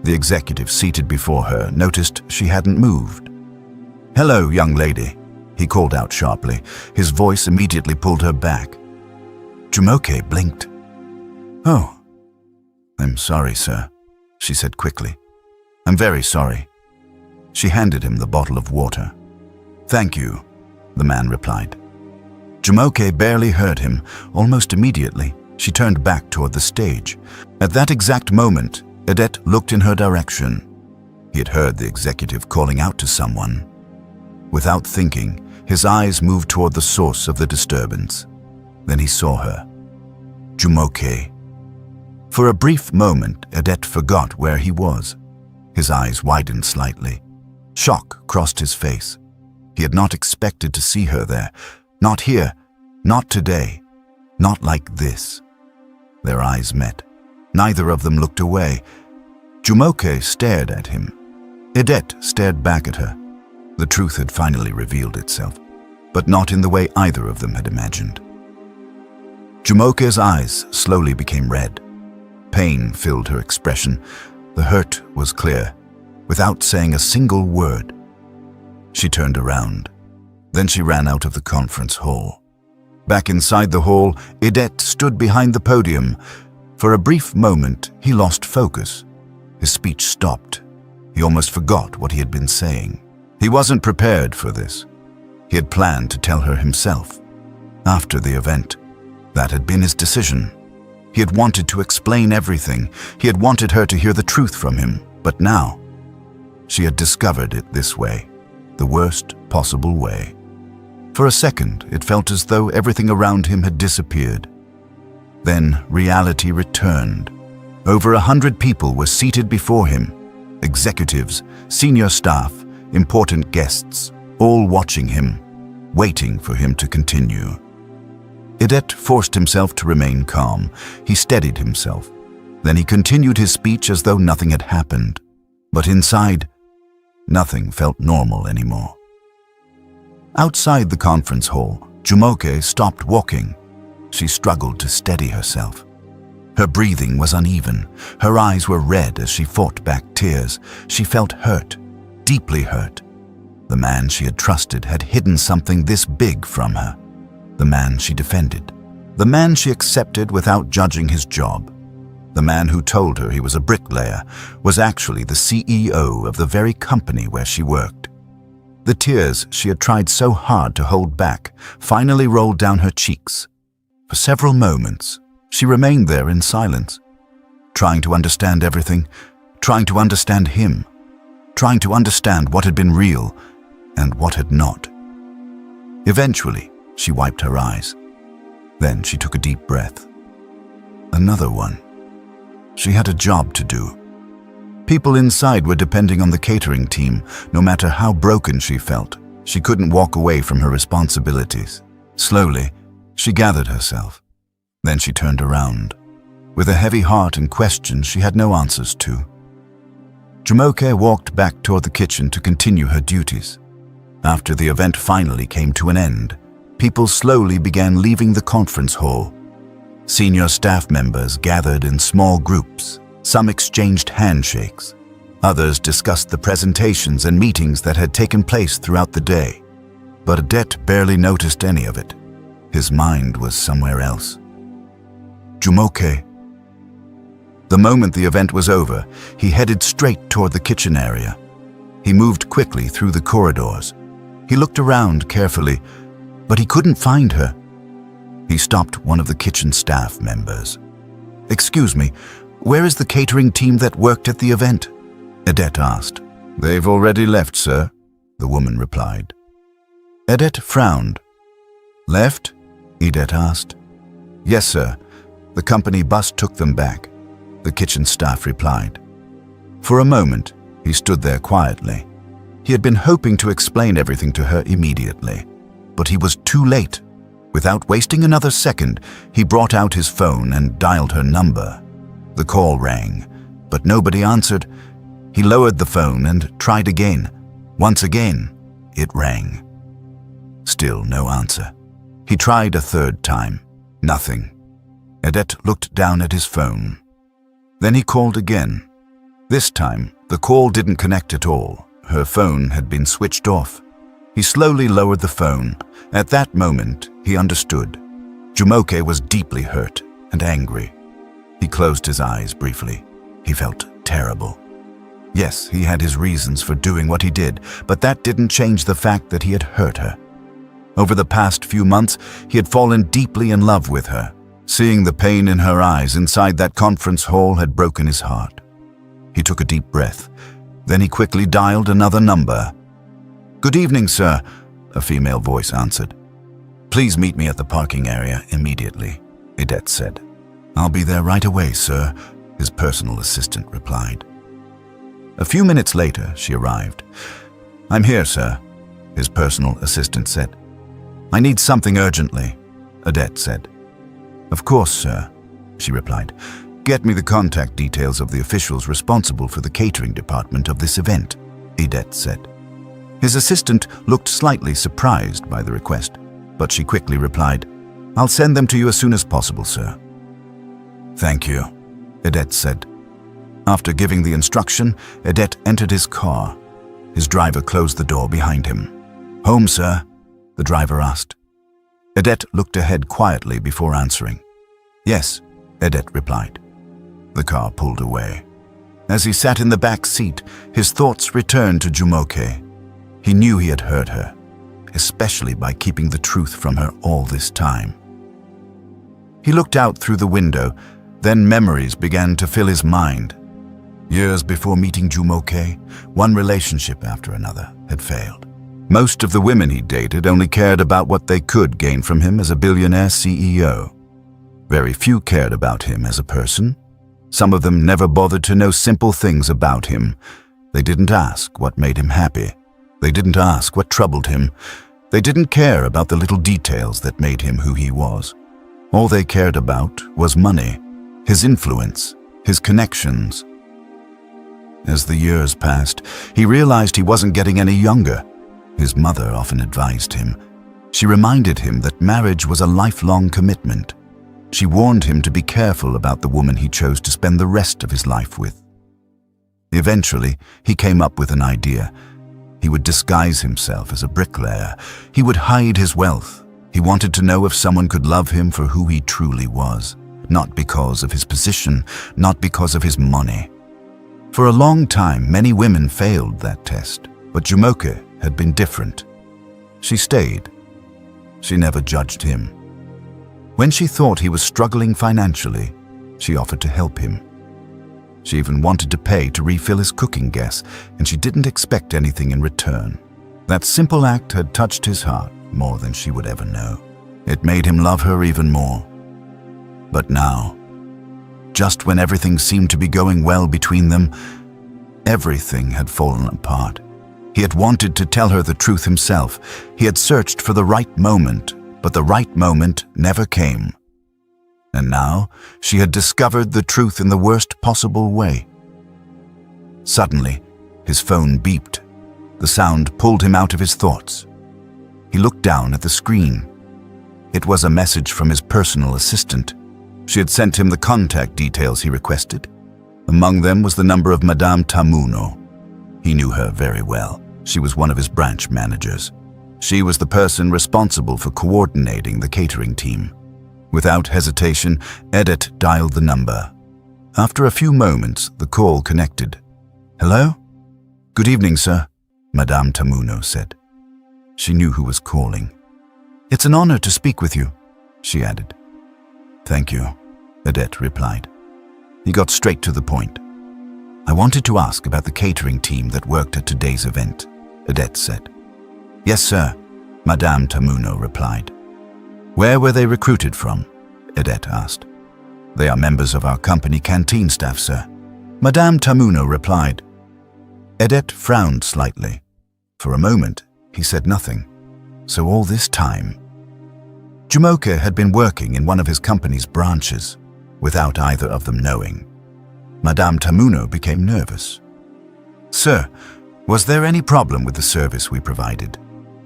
The executive seated before her noticed she hadn't moved. "Hello, young lady," he called out sharply. His voice immediately pulled her back. Jumoke blinked. "Oh, I'm sorry, sir," she said quickly. "I'm very sorry." She handed him the bottle of water. "Thank you," the man replied. Jumoke barely heard him. Almost immediately, she turned back toward the stage. At that exact moment, Adet looked in her direction. He had heard the executive calling out to someone. Without thinking, his eyes moved toward the source of the disturbance. Then he saw her. Jumoke. For a brief moment, Adet forgot where he was. His eyes widened slightly. Shock crossed his face. He had not expected to see her there. Not here. Not today. Not like this. Their eyes met. Neither of them looked away. Jumoke stared at him. Adet stared back at her. The truth had finally revealed itself, but not in the way either of them had imagined. Jumoke's eyes slowly became red. Pain filled her expression. The hurt was clear, without saying a single word. She turned around. Then she ran out of the conference hall. Back inside the hall, Adet stood behind the podium. For a brief moment, he lost focus. His speech stopped. He almost forgot what he had been saying. He wasn't prepared for this. He had planned to tell her himself. After the event, that had been his decision. He had wanted to explain everything. He had wanted her to hear the truth from him. But now, she had discovered it this way, the worst possible way. For a second, it felt as though everything around him had disappeared. Then reality returned. Over 100 people were seated before him. Executives, senior staff, important guests. all watching him, waiting for him to continue. Edet forced himself to remain calm. He steadied himself. Then he continued his speech as though nothing had happened. But inside, nothing felt normal anymore. Outside the conference hall, Jumoke stopped walking. She struggled to steady herself. Her breathing was uneven. Her eyes were red as she fought back tears. She felt hurt, deeply hurt. The man she had trusted had hidden something this big from her. The man she defended. The man she accepted without judging his job. The man who told her he was a bricklayer was actually the CEO of the very company where she worked. The tears she had tried so hard to hold back finally rolled down her cheeks. For several moments, she remained there in silence, trying to understand everything, trying to understand him, trying to understand what had been real and what had not. Eventually, she wiped her eyes. Then she took a deep breath. Another one. She had a job to do. People inside were depending on the catering team. No matter how broken she felt, she couldn't walk away from her responsibilities. Slowly, she gathered herself. Then she turned around. With a heavy heart and questions she had no answers to. Jumoke walked back toward the kitchen to continue her duties. After the event finally came to an end, people slowly began leaving the conference hall. Senior staff members gathered in small groups. Some exchanged handshakes. Others discussed the presentations and meetings that had taken place throughout the day. But Edet barely noticed any of it. His mind was somewhere else. Jumoke. The moment the event was over, he headed straight toward the kitchen area. He moved quickly through the corridors. He looked around carefully, but he couldn't find her. He stopped one of the kitchen staff members. "Excuse me, where is the catering team that worked at the event?" Edet asked. "They've already left, sir," the woman replied. Edet frowned. "Left?" Edet asked. "Yes, sir. The company bus took them back," the kitchen staff replied. For a moment, he stood there quietly. He had been hoping to explain everything to her immediately, but he was too late. Without wasting another second, he brought out his phone and dialed her number. The call rang, but nobody answered. He lowered the phone and tried again. Once again, it rang. Still no answer. He tried a third time. Nothing. Edet looked down at his phone. Then he called again. This time, the call didn't connect at all. Her phone had been switched off. He slowly lowered the phone. At that moment, he understood. Jumoke was deeply hurt and angry. He closed his eyes briefly. He felt terrible. Yes, he had his reasons for doing what he did, but that didn't change the fact that he had hurt her. Over the past few months, he had fallen deeply in love with her. Seeing the pain in her eyes inside that conference hall had broken his heart. He took a deep breath. Then he quickly dialed another number. "Good evening, sir," a female voice answered. "Please meet me at the parking area immediately," Edet said. "I'll be there right away, sir," his personal assistant replied. A few minutes later, she arrived. "I'm here, sir," his personal assistant said. "I need something urgently," Edet said. "Of course, sir," she replied. "Get me the contact details of the officials responsible for the catering department of this event," Edet said. His assistant looked slightly surprised by the request, but she quickly replied, "I'll send them to you as soon as possible, sir." "Thank you," Edet said. After giving the instruction, Edet entered his car. His driver closed the door behind him. "Home, sir?" the driver asked. Edet looked ahead quietly before answering. "Yes," Edet replied. The car pulled away. As he sat in the back seat, his thoughts returned to Jumoke. He knew he had hurt her, especially by keeping the truth from her all this time. He looked out through the window, then memories began to fill his mind. Years before meeting Jumoke, one relationship after another had failed. Most of the women he dated only cared about what they could gain from him as a billionaire CEO. Very few cared about him as a person. Some of them never bothered to know simple things about him. They didn't ask what made him happy. They didn't ask what troubled him. They didn't care about the little details that made him who he was. All they cared about was money, his influence, his connections. As the years passed, he realized he wasn't getting any younger. His mother often advised him. She reminded him that marriage was a lifelong commitment. She warned him to be careful about the woman he chose to spend the rest of his life with. Eventually, he came up with an idea. He would disguise himself as a bricklayer. He would hide his wealth. He wanted to know if someone could love him for who he truly was, not because of his position, not because of his money. For a long time, many women failed that test, but Jumoke had been different. She stayed. She never judged him. When she thought he was struggling financially, she offered to help him. She even wanted to pay to refill his cooking gas, and she didn't expect anything in return. That simple act had touched his heart more than she would ever know. It made him love her even more. But now, just when everything seemed to be going well between them, everything had fallen apart. He had wanted to tell her the truth himself. He had searched for the right moment, but the right moment never came. And now, she had discovered the truth in the worst possible way. Suddenly, his phone beeped. The sound pulled him out of his thoughts. He looked down at the screen. It was a message from his personal assistant. She had sent him the contact details he requested. Among them was the number of Madame Tamuno. He knew her very well. She was one of his branch managers. She was the person responsible for coordinating the catering team. Without hesitation, Edith dialed the number. After a few moments, the call connected. "Hello? Good evening, sir," Madame Tamuno said. She knew who was calling. "It's an honor to speak with you," she added. "Thank you," Edith replied. He got straight to the point. "I wanted to ask about the catering team that worked at today's event," Edith said. "Yes, sir," Madame Tamuno replied. "Where were they recruited from?" Edith asked. "They are members of our company canteen staff, sir," Madame Tamuno replied. Edith frowned slightly. For a moment, he said nothing. So all this time, Jumoke had been working in one of his company's branches, without either of them knowing. Madame Tamuno became nervous. "Sir, was there any problem with the service we provided?"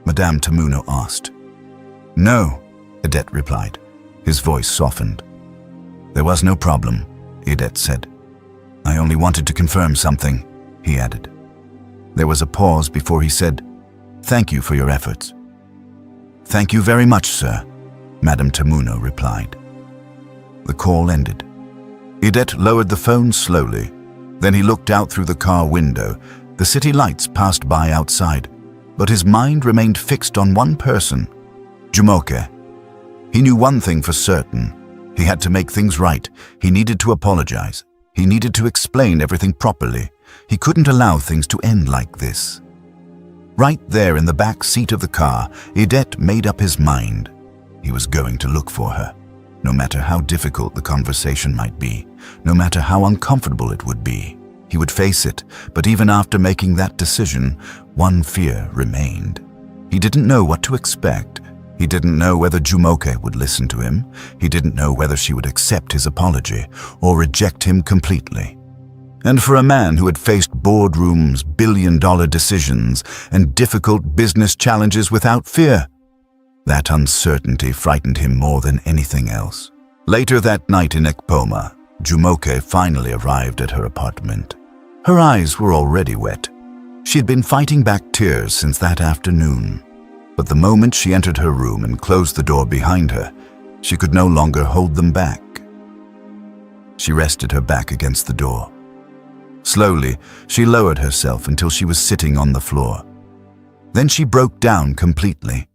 Madame Tamuno asked. "No," Edith replied. His voice softened. "There was no problem," Edith said. "I only wanted to confirm something," he added. There was a pause before he said, "Thank you for your efforts." "Thank you very much, sir," Madame Tamuno replied. The call ended. Edith lowered the phone slowly. Then he looked out through the car window. The city lights passed by outside, but his mind remained fixed on one person, Jumoke. He knew one thing for certain. He had to make things right. He needed to apologize. He needed to explain everything properly. He couldn't allow things to end like this. Right there in the back seat of the car, Edith made up his mind. He was going to look for her, no matter how difficult the conversation might be, no matter how uncomfortable it would be. He would face it, but even after making that decision, one fear remained. He didn't know what to expect. He didn't know whether Jumoke would listen to him. He didn't know whether she would accept his apology or reject him completely. And for a man who had faced boardrooms, billion-dollar decisions, and difficult business challenges without fear, that uncertainty frightened him more than anything else. Later that night in Ekpoma, Jumoke finally arrived at her apartment. Her eyes were already wet. She had been fighting back tears since that afternoon. But the moment she entered her room and closed the door behind her, she could no longer hold them back. She rested her back against the door. Slowly, she lowered herself until she was sitting on the floor. Then she broke down completely.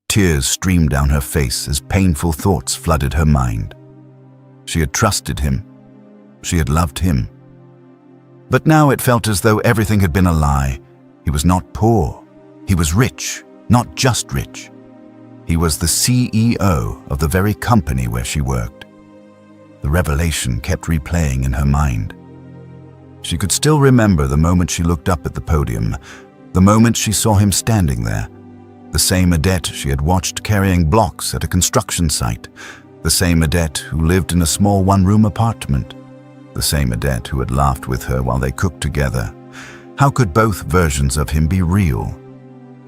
Tears streamed down her face as painful thoughts flooded her mind. She had trusted him. She had loved him. But now it felt as though everything had been a lie. He was not poor. He was rich, not just rich. He was the CEO of the very company where she worked. The revelation kept replaying in her mind. She could still remember the moment she looked up at the podium, The moment she saw him standing there, the same Odette she had watched carrying blocks at a construction site, the same Odette who lived in a small one-room apartment, the same Odette who had laughed with her while they cooked together. How could both versions of him be real?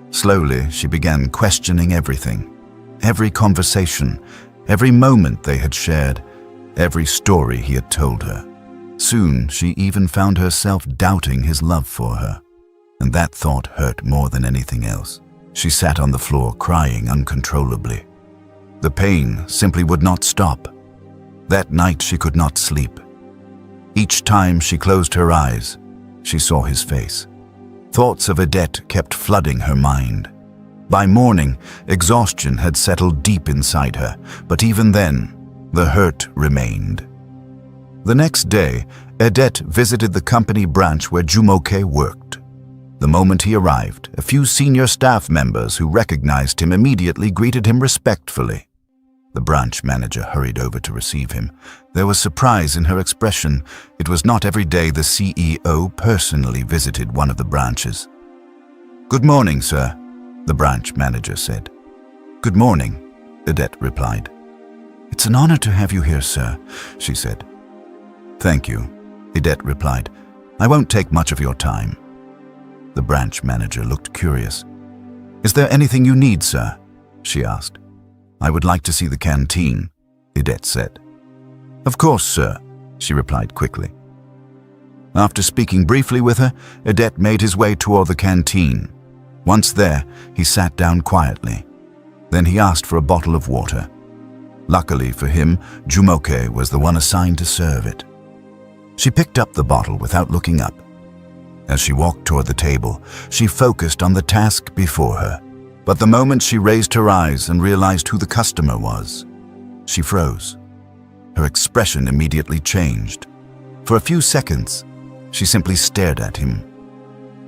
Slowly, she began questioning everything, every conversation, every moment they had shared, every story he had told her. Soon, she even found herself doubting his love for her, and that thought hurt more than anything else. She sat on the floor crying uncontrollably. The pain simply would not stop. That night she could not sleep. Each time she closed her eyes, she saw his face. Thoughts of Odette kept flooding her mind. By morning, exhaustion had settled deep inside her, but even then, the hurt remained. The next day, Odette visited the company branch where Jumoke worked. The moment he arrived, a few senior staff members who recognized him immediately greeted him respectfully. The branch manager hurried over to receive him. There was surprise in her expression. It was not every day the CEO personally visited one of the branches. "Good morning, sir," the branch manager said. "Good morning," Odette replied. "It's an honor to have you here, sir," she said. "Thank you," Odette replied. "I won't take much of your time." The branch manager looked curious. "Is there anything you need, sir?" she asked. "I would like to see the canteen," Odette said. "Of course, sir," she replied quickly. After speaking briefly with her, Odette made his way toward the canteen. Once there, he sat down quietly. Then he asked for a bottle of water. Luckily for him, Jumoke was the one assigned to serve it. She picked up the bottle without looking up. As she walked toward the table, she focused on the task before her. But the moment she raised her eyes and realized who the customer was, she froze. Her expression immediately changed. For a few seconds, she simply stared at him.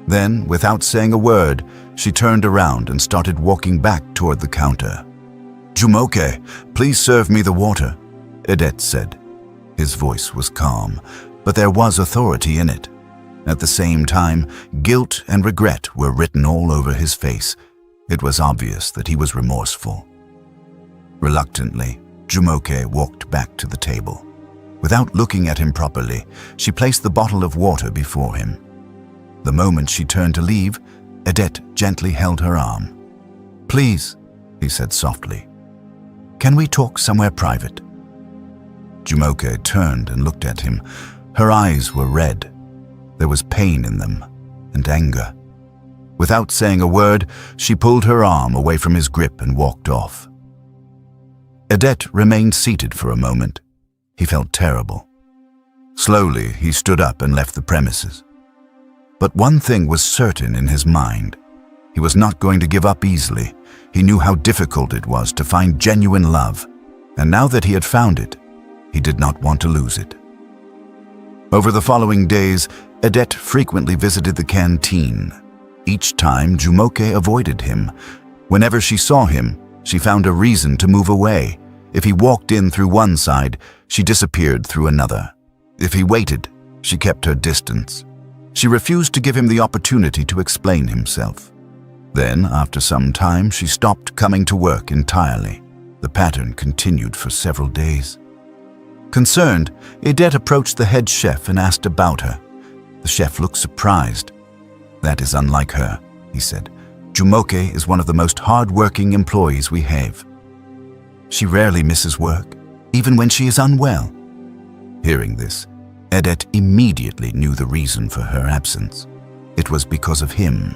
Then, without saying a word, she turned around and started walking back toward the counter. "Jumoke, please serve me the water," Odette said. His voice was calm, but there was authority in it. At the same time, guilt and regret were written all over his face. It was obvious that he was remorseful. Reluctantly, Jumoke walked back to the table. Without looking at him properly, she placed the bottle of water before him. The moment she turned to leave, Odette gently held her arm. "Please," he said softly. "Can we talk somewhere private?" Jumoke turned and looked at him. Her eyes were red. There was pain in them, and anger. Without saying a word, she pulled her arm away from his grip and walked off. Odette remained seated for a moment. He felt terrible. Slowly, he stood up and left the premises. But one thing was certain in his mind. He was not going to give up easily. He knew how difficult it was to find genuine love, and now that he had found it, he did not want to lose it. Over the following days, Odette frequently visited the canteen. Each time, Jumoke avoided him. Whenever she saw him, she found a reason to move away. If he walked in through one side, she disappeared through another. If he waited, she kept her distance. She refused to give him the opportunity to explain himself. Then, after some time, she stopped coming to work entirely. The pattern continued for several days. Concerned, Odette approached the head chef and asked about her. The chef looked surprised. "That is unlike her," he said. "Jumoke is one of the most hard-working employees we have. She rarely misses work, even when she is unwell." Hearing this, Odette immediately knew the reason for her absence. It was because of him.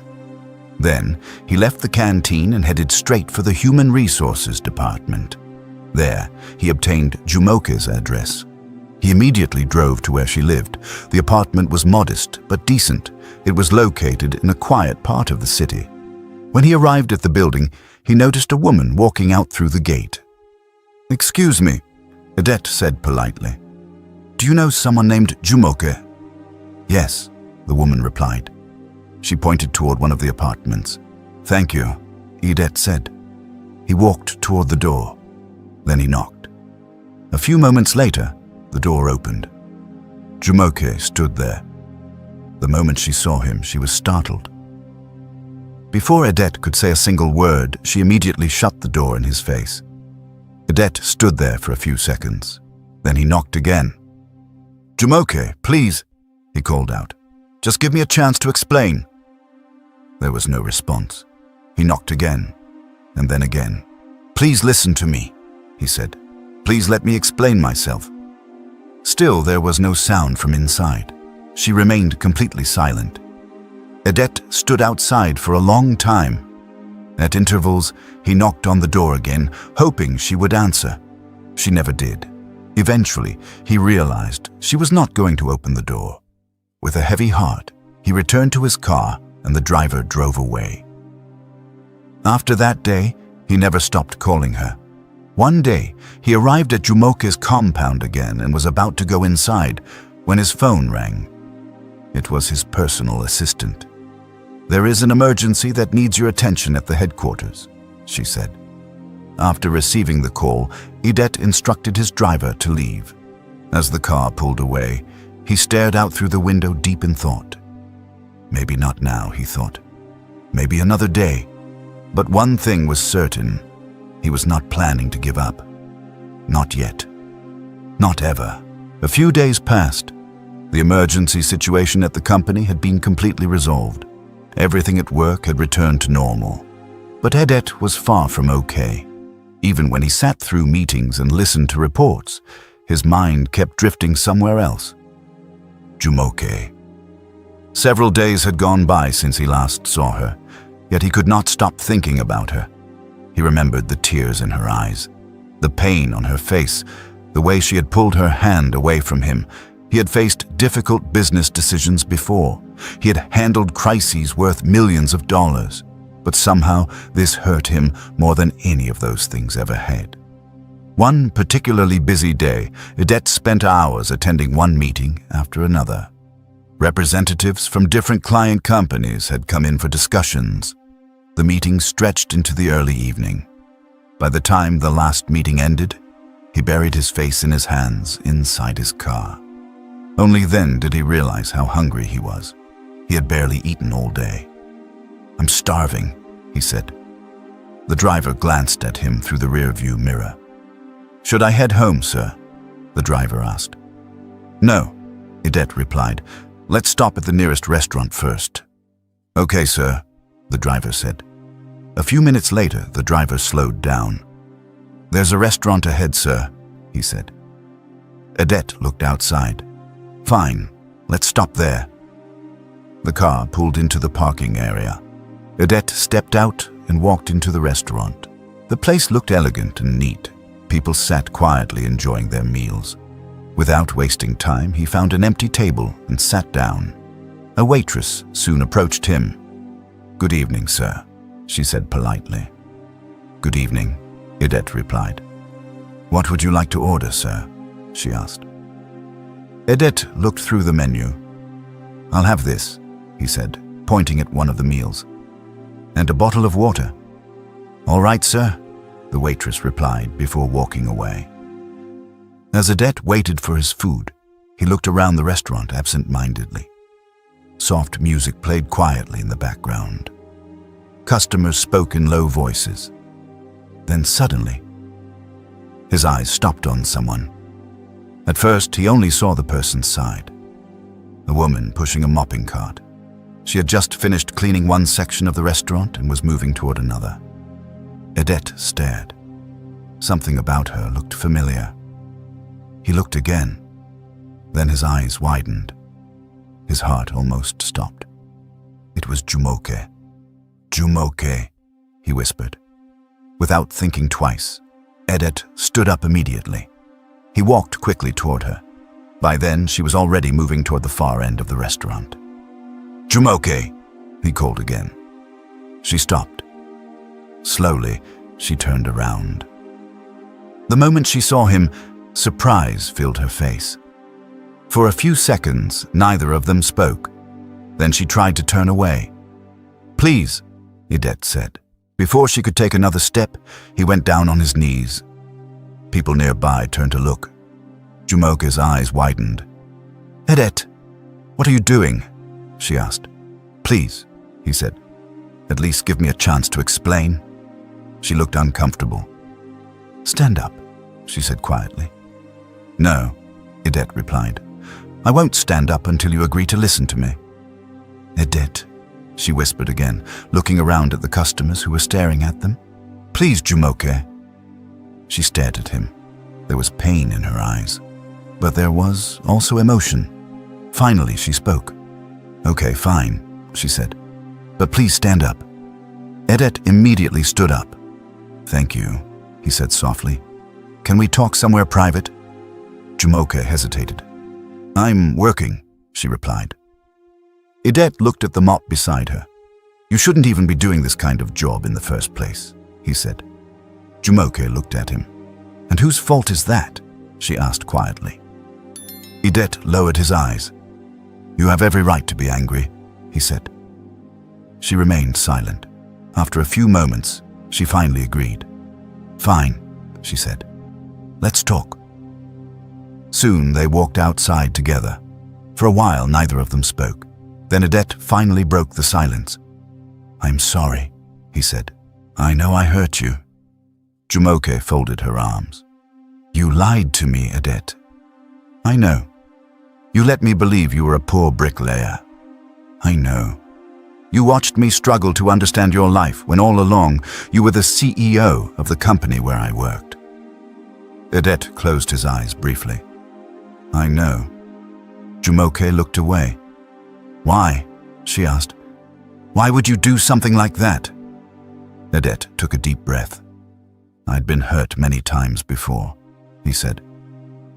Then, he left the canteen and headed straight for the Human Resources Department. There, he obtained Jumoke's address. He immediately drove to where she lived. The apartment was modest but decent. It was located in a quiet part of the city. When he arrived at the building, he noticed a woman walking out through the gate. "Excuse me," Odette said politely. "Do you know someone named Jumoke?" "Yes," the woman replied. She pointed toward one of the apartments. "Thank you," Odette said. He walked toward the door. Then he knocked. A few moments later, the door opened. Jumoke stood there. The moment she saw him, she was startled. Before Edette could say a single word, she immediately shut the door in his face. Edette stood there for a few seconds. Then he knocked again. "Jumoke, please," he called out. "Just give me a chance to explain." There was no response. He knocked again, and then again. "Please listen to me," he said. "Please let me explain myself." Still, there was no sound from inside. She remained completely silent. Edette stood outside for a long time. At intervals, he knocked on the door again, hoping she would answer. She never did. Eventually, he realized she was not going to open the door. With a heavy heart, he returned to his car and the driver drove away. After that day, he never stopped calling her. One day, he arrived at Jumoke's compound again and was about to go inside when his phone rang. It was his personal assistant. "There is an emergency that needs your attention at the headquarters," she said. After receiving the call, Edette instructed his driver to leave. As the car pulled away, he stared out through the window deep in thought. Maybe not now, he thought. Maybe another day. But one thing was certain. He was not planning to give up. Not yet. Not ever. A few days passed. The emergency situation at the company had been completely resolved. Everything at work had returned to normal. But Edette was far from okay. Even when he sat through meetings and listened to reports, his mind kept drifting somewhere else. Jumoke. Several days had gone by since he last saw her, yet he could not stop thinking about her. He remembered the tears in her eyes, the pain on her face, the way she had pulled her hand away from him. He had faced difficult business decisions before. He had handled crises worth millions of dollars. But somehow this hurt him more than any of those things ever had. One particularly busy day, Edette spent hours attending one meeting after another. Representatives from different client companies had come in for discussions. The meeting stretched into the early evening. By the time the last meeting ended, he buried his face in his hands inside his car. Only then did he realize how hungry he was. He had barely eaten all day. "I'm starving," he said. The driver glanced at him through the rearview mirror. "Should I head home, sir?" the driver asked. "No," Edette replied. "Let's stop at the nearest restaurant first." "Okay, sir," the driver said. A few minutes later, the driver slowed down. "There's a restaurant ahead, sir," he said. Edette looked outside. "Fine, let's stop there." The car pulled into the parking area. Edette stepped out and walked into the restaurant. The place looked elegant and neat. People sat quietly enjoying their meals. Without wasting time, he found an empty table and sat down. A waitress soon approached him. "Good evening, sir," she said politely. "Good evening," Edette replied. "What would you like to order, sir?" she asked. Edette looked through the menu. "I'll have this," he said, pointing at one of the meals. "And a bottle of water." "All right, sir," the waitress replied before walking away. As Edette waited for his food, he looked around the restaurant absent-mindedly. Soft music played quietly in the background. Customers spoke in low voices. Then suddenly, his eyes stopped on someone. At first, he only saw the person's side. A woman pushing a mopping cart. She had just finished cleaning one section of the restaurant and was moving toward another. Edette stared. Something about her looked familiar. He looked again. Then his eyes widened. His heart almost stopped. It was Jumoke. "Jumoke," he whispered. Without thinking twice, Edette stood up immediately. He walked quickly toward her. By then, she was already moving toward the far end of the restaurant. "Jumoke," he called again. She stopped. Slowly, she turned around. The moment she saw him, surprise filled her face. For a few seconds, neither of them spoke. Then she tried to turn away. "Please," Edette said. Before she could take another step, he went down on his knees. People nearby turned to look. Jumoke's eyes widened. "Edette, what are you doing?" she asked. "Please," he said. At least give me a chance to explain." She looked uncomfortable. "Stand up," she said quietly. "No," Edette replied. "I won't stand up until you agree to listen to me." "Edette," she whispered again, looking around at the customers who were staring at them. "Please, Jumoke." She stared at him. There was pain in her eyes, but there was also emotion. Finally, she spoke. "Okay, fine," she said. "But please stand up." Edette immediately stood up. "Thank you," he said softly. "Can we talk somewhere private?" Jumoke hesitated. "I'm working," she replied. Edette looked at the mop beside her. "You shouldn't even be doing this kind of job in the first place," he said. Jumoke looked at him. "And whose fault is that?" she asked quietly. Edette lowered his eyes. "You have every right to be angry," he said. She remained silent. After a few moments, she finally agreed. "Fine," she said. "Let's talk." Soon they walked outside together. For a while, neither of them spoke. Then Edette finally broke the silence. "I'm sorry," he said. "I know I hurt you." Jumoke folded her arms. "You lied to me, Edette." "I know. You let me believe you were a poor bricklayer." "I know. You watched me struggle to understand your life when all along you were the CEO of the company where I worked." Edette closed his eyes briefly. "I know." Jumoke looked away. "Why?" she asked. "Why would you do something like that?" Edette took a deep breath. "I'd been hurt many times before," he said.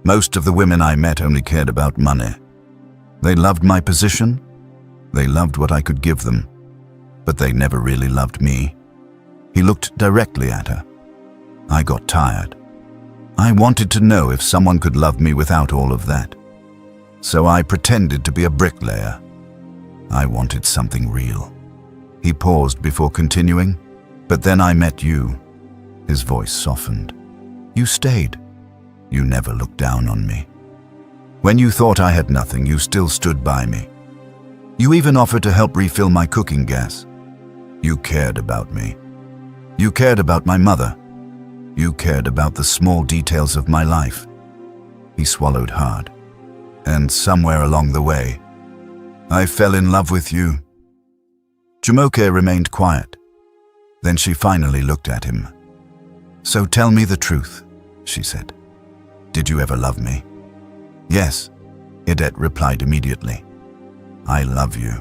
"Most of the women I met only cared about money. They loved my position. They loved what I could give them. But they never really loved me." He looked directly at her. "I got tired. I wanted to know if someone could love me without all of that. So I pretended to be a bricklayer. I wanted something real." He paused before continuing. "But then I met you." His voice softened. "You stayed. You never looked down on me. When you thought I had nothing, you still stood by me. You even offered to help refill my cooking gas. You cared about me. You cared about my mother. You cared about the small details of my life." He swallowed hard. "And somewhere along the way, I fell in love with you." Jumoke remained quiet. Then she finally looked at him. "So tell me the truth," she said. "Did you ever love me?" "Yes," Edette replied immediately. "I love you."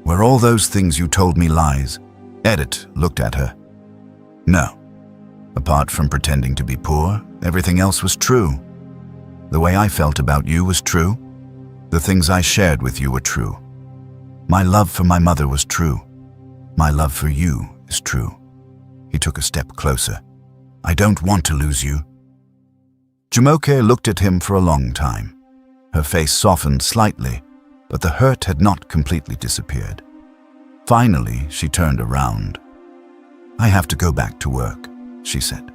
"Were all those things you told me lies?" Edette looked at her. "No. Apart from pretending to be poor, everything else was true. The way I felt about you was true. The things I shared with you were true. My love for my mother was true. My love for you is true." He took a step closer. "I don't want to lose you." Jumoke looked at him for a long time. Her face softened slightly, but the hurt had not completely disappeared. Finally, she turned around. "I have to go back to work," she said.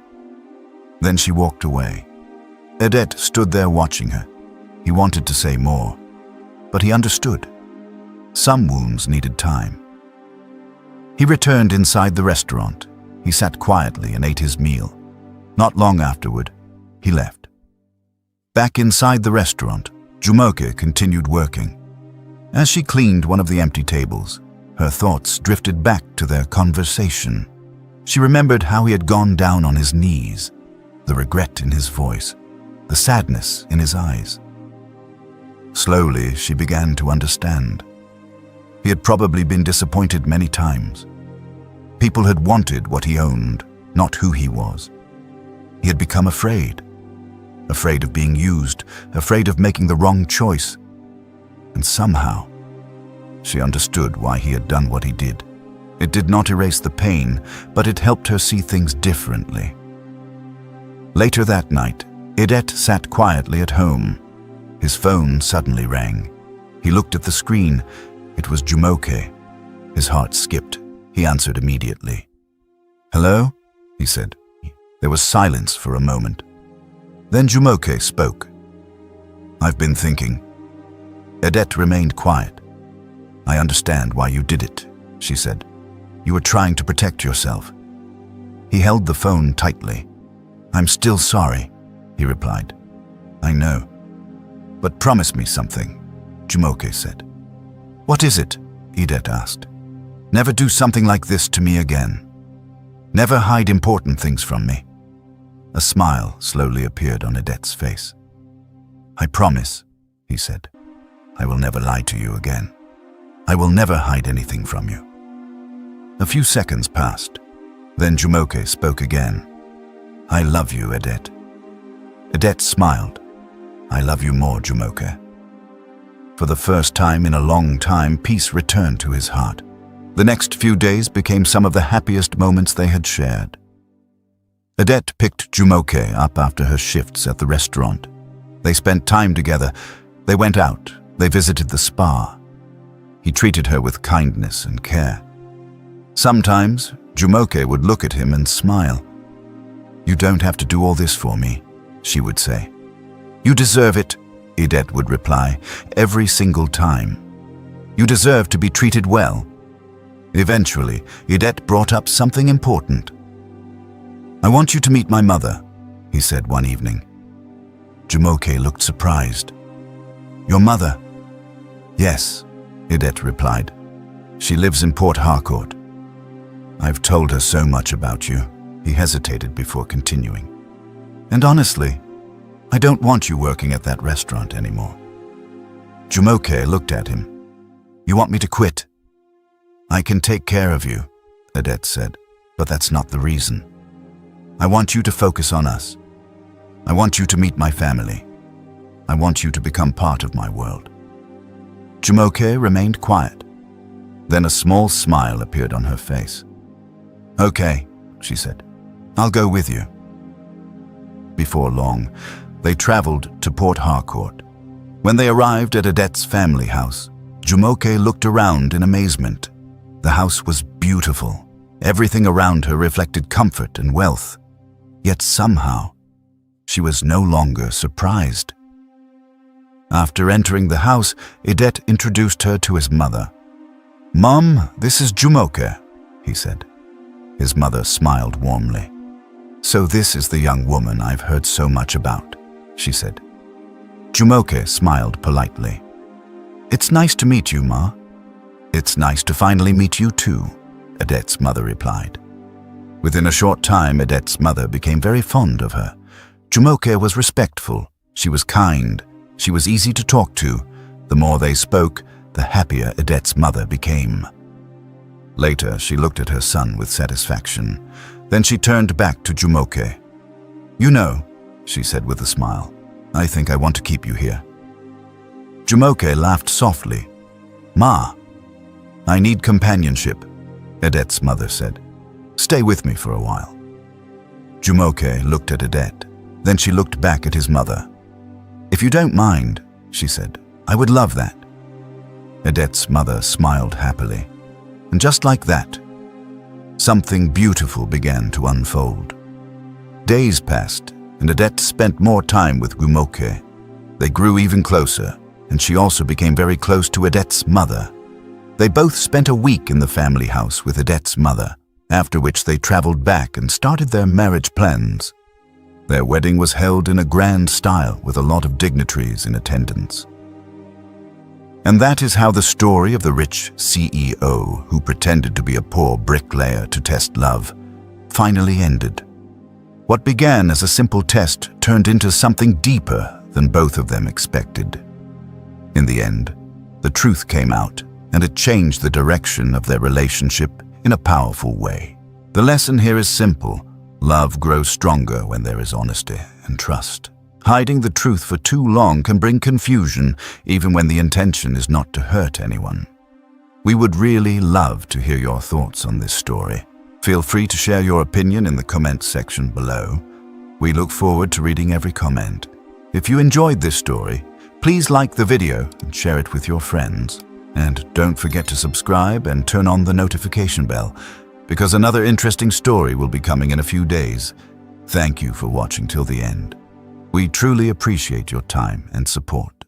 Then she walked away. Edette stood there watching her. He wanted to say more, but he understood. Some wounds needed time. He returned inside the restaurant. He sat quietly and ate his meal. Not long afterward, he left. Back inside the restaurant, Jumoke continued working. As she cleaned one of the empty tables, her thoughts drifted back to their conversation. She remembered how he had gone down on his knees, the regret in his voice, the sadness in his eyes. Slowly, she began to understand. He had probably been disappointed many times. People had wanted what he owned, not who he was. He had become afraid of being used, afraid of making the wrong choice. And somehow, she understood why he had done what he did. It did not erase the pain, but it helped her see things differently. Later that night, Edette sat quietly at home. His phone suddenly rang. He looked at the screen. It was Jumoke. His heart skipped. He answered immediately. "Hello?" he said. There was silence for a moment. Then Jumoke spoke. "I've been thinking." Edette remained quiet. "I understand why you did it," she said. You were trying to protect yourself." He held the phone tightly. "I'm still sorry," he replied. "I know. But promise me something," Jumoke said. "What is it?" Edet asked. "Never do something like this to me again. Never hide important things from me." A smile slowly appeared on Edet's face. "I promise," he said. "I will never lie to you again. I will never hide anything from you." A few seconds passed. Then Jumoke spoke again. "I love you, Edet." Edet smiled. "I love you more, Jumoke." For the first time in a long time, peace returned to his heart. The next few days became some of the happiest moments they had shared. Edet picked Jumoke up after her shifts at the restaurant. They spent time together. They went out. They visited the spa. He treated her with kindness and care. Sometimes, Jumoke would look at him and smile. "You don't have to do all this for me," she would say. "You deserve it," Edet would reply, every single time. "You deserve to be treated well." Eventually, Edet brought up something important. "I want you to meet my mother," he said one evening. Jumoke looked surprised. "Your mother?" "Yes," Edet replied. "She lives in Port Harcourt." "I've told her so much about you," he hesitated before continuing. "And honestly, I don't want you working at that restaurant anymore." Jumoke looked at him. "You want me to quit?" "I can take care of you," Edet said, "but that's not the reason. I want you to focus on us. I want you to meet my family. I want you to become part of my world." Jumoke remained quiet. Then a small smile appeared on her face. "Okay," she said. "I'll go with you." Before long, they traveled to Port Harcourt. When they arrived at Edet's family house, Jumoke looked around in amazement. The house was beautiful. Everything around her reflected comfort and wealth. Yet somehow, she was no longer surprised. After entering the house, Edet introduced her to his mother. "Mom, this is Jumoke," he said. His mother smiled warmly. "So this is the young woman I've heard so much about," she said. Jumoke smiled politely. "It's nice to meet you, Ma." "It's nice to finally meet you too," Edet's mother replied. Within a short time, Edet's mother became very fond of her. Jumoke was respectful. She was kind. She was easy to talk to. The more they spoke, the happier Edet's mother became. Later, she looked at her son with satisfaction. Then she turned back to Jumoke. "You know," she said with a smile, "I think I want to keep you here." Jumoke laughed softly. "Ma, I need companionship," Edet's mother said. "Stay with me for a while." Jumoke looked at Edet. Then she looked back at his mother. "If you don't mind," she said, "I would love that." Edet's mother smiled happily. And just like that, something beautiful began to unfold. Days passed, and Edet spent more time with Jumoke. They grew even closer, and she also became very close to Edet's mother. They both spent a week in the family house with Edet's mother, after which they traveled back and started their marriage plans. Their wedding was held in a grand style with a lot of dignitaries in attendance. And that is how the story of the rich CEO who pretended to be a poor bricklayer to test love finally ended. What began as a simple test turned into something deeper than both of them expected. In the end, the truth came out, and it changed the direction of their relationship in a powerful way. The lesson here is simple. Love grows stronger when there is honesty and trust. Hiding the truth for too long can bring confusion, even when the intention is not to hurt anyone. We would really love to hear your thoughts on this story. Feel free to share your opinion in the comments section below. We look forward to reading every comment. If you enjoyed this story, please like the video and share it with your friends. And don't forget to subscribe and turn on the notification bell, because another interesting story will be coming in a few days. Thank you for watching till the end. We truly appreciate your time and support.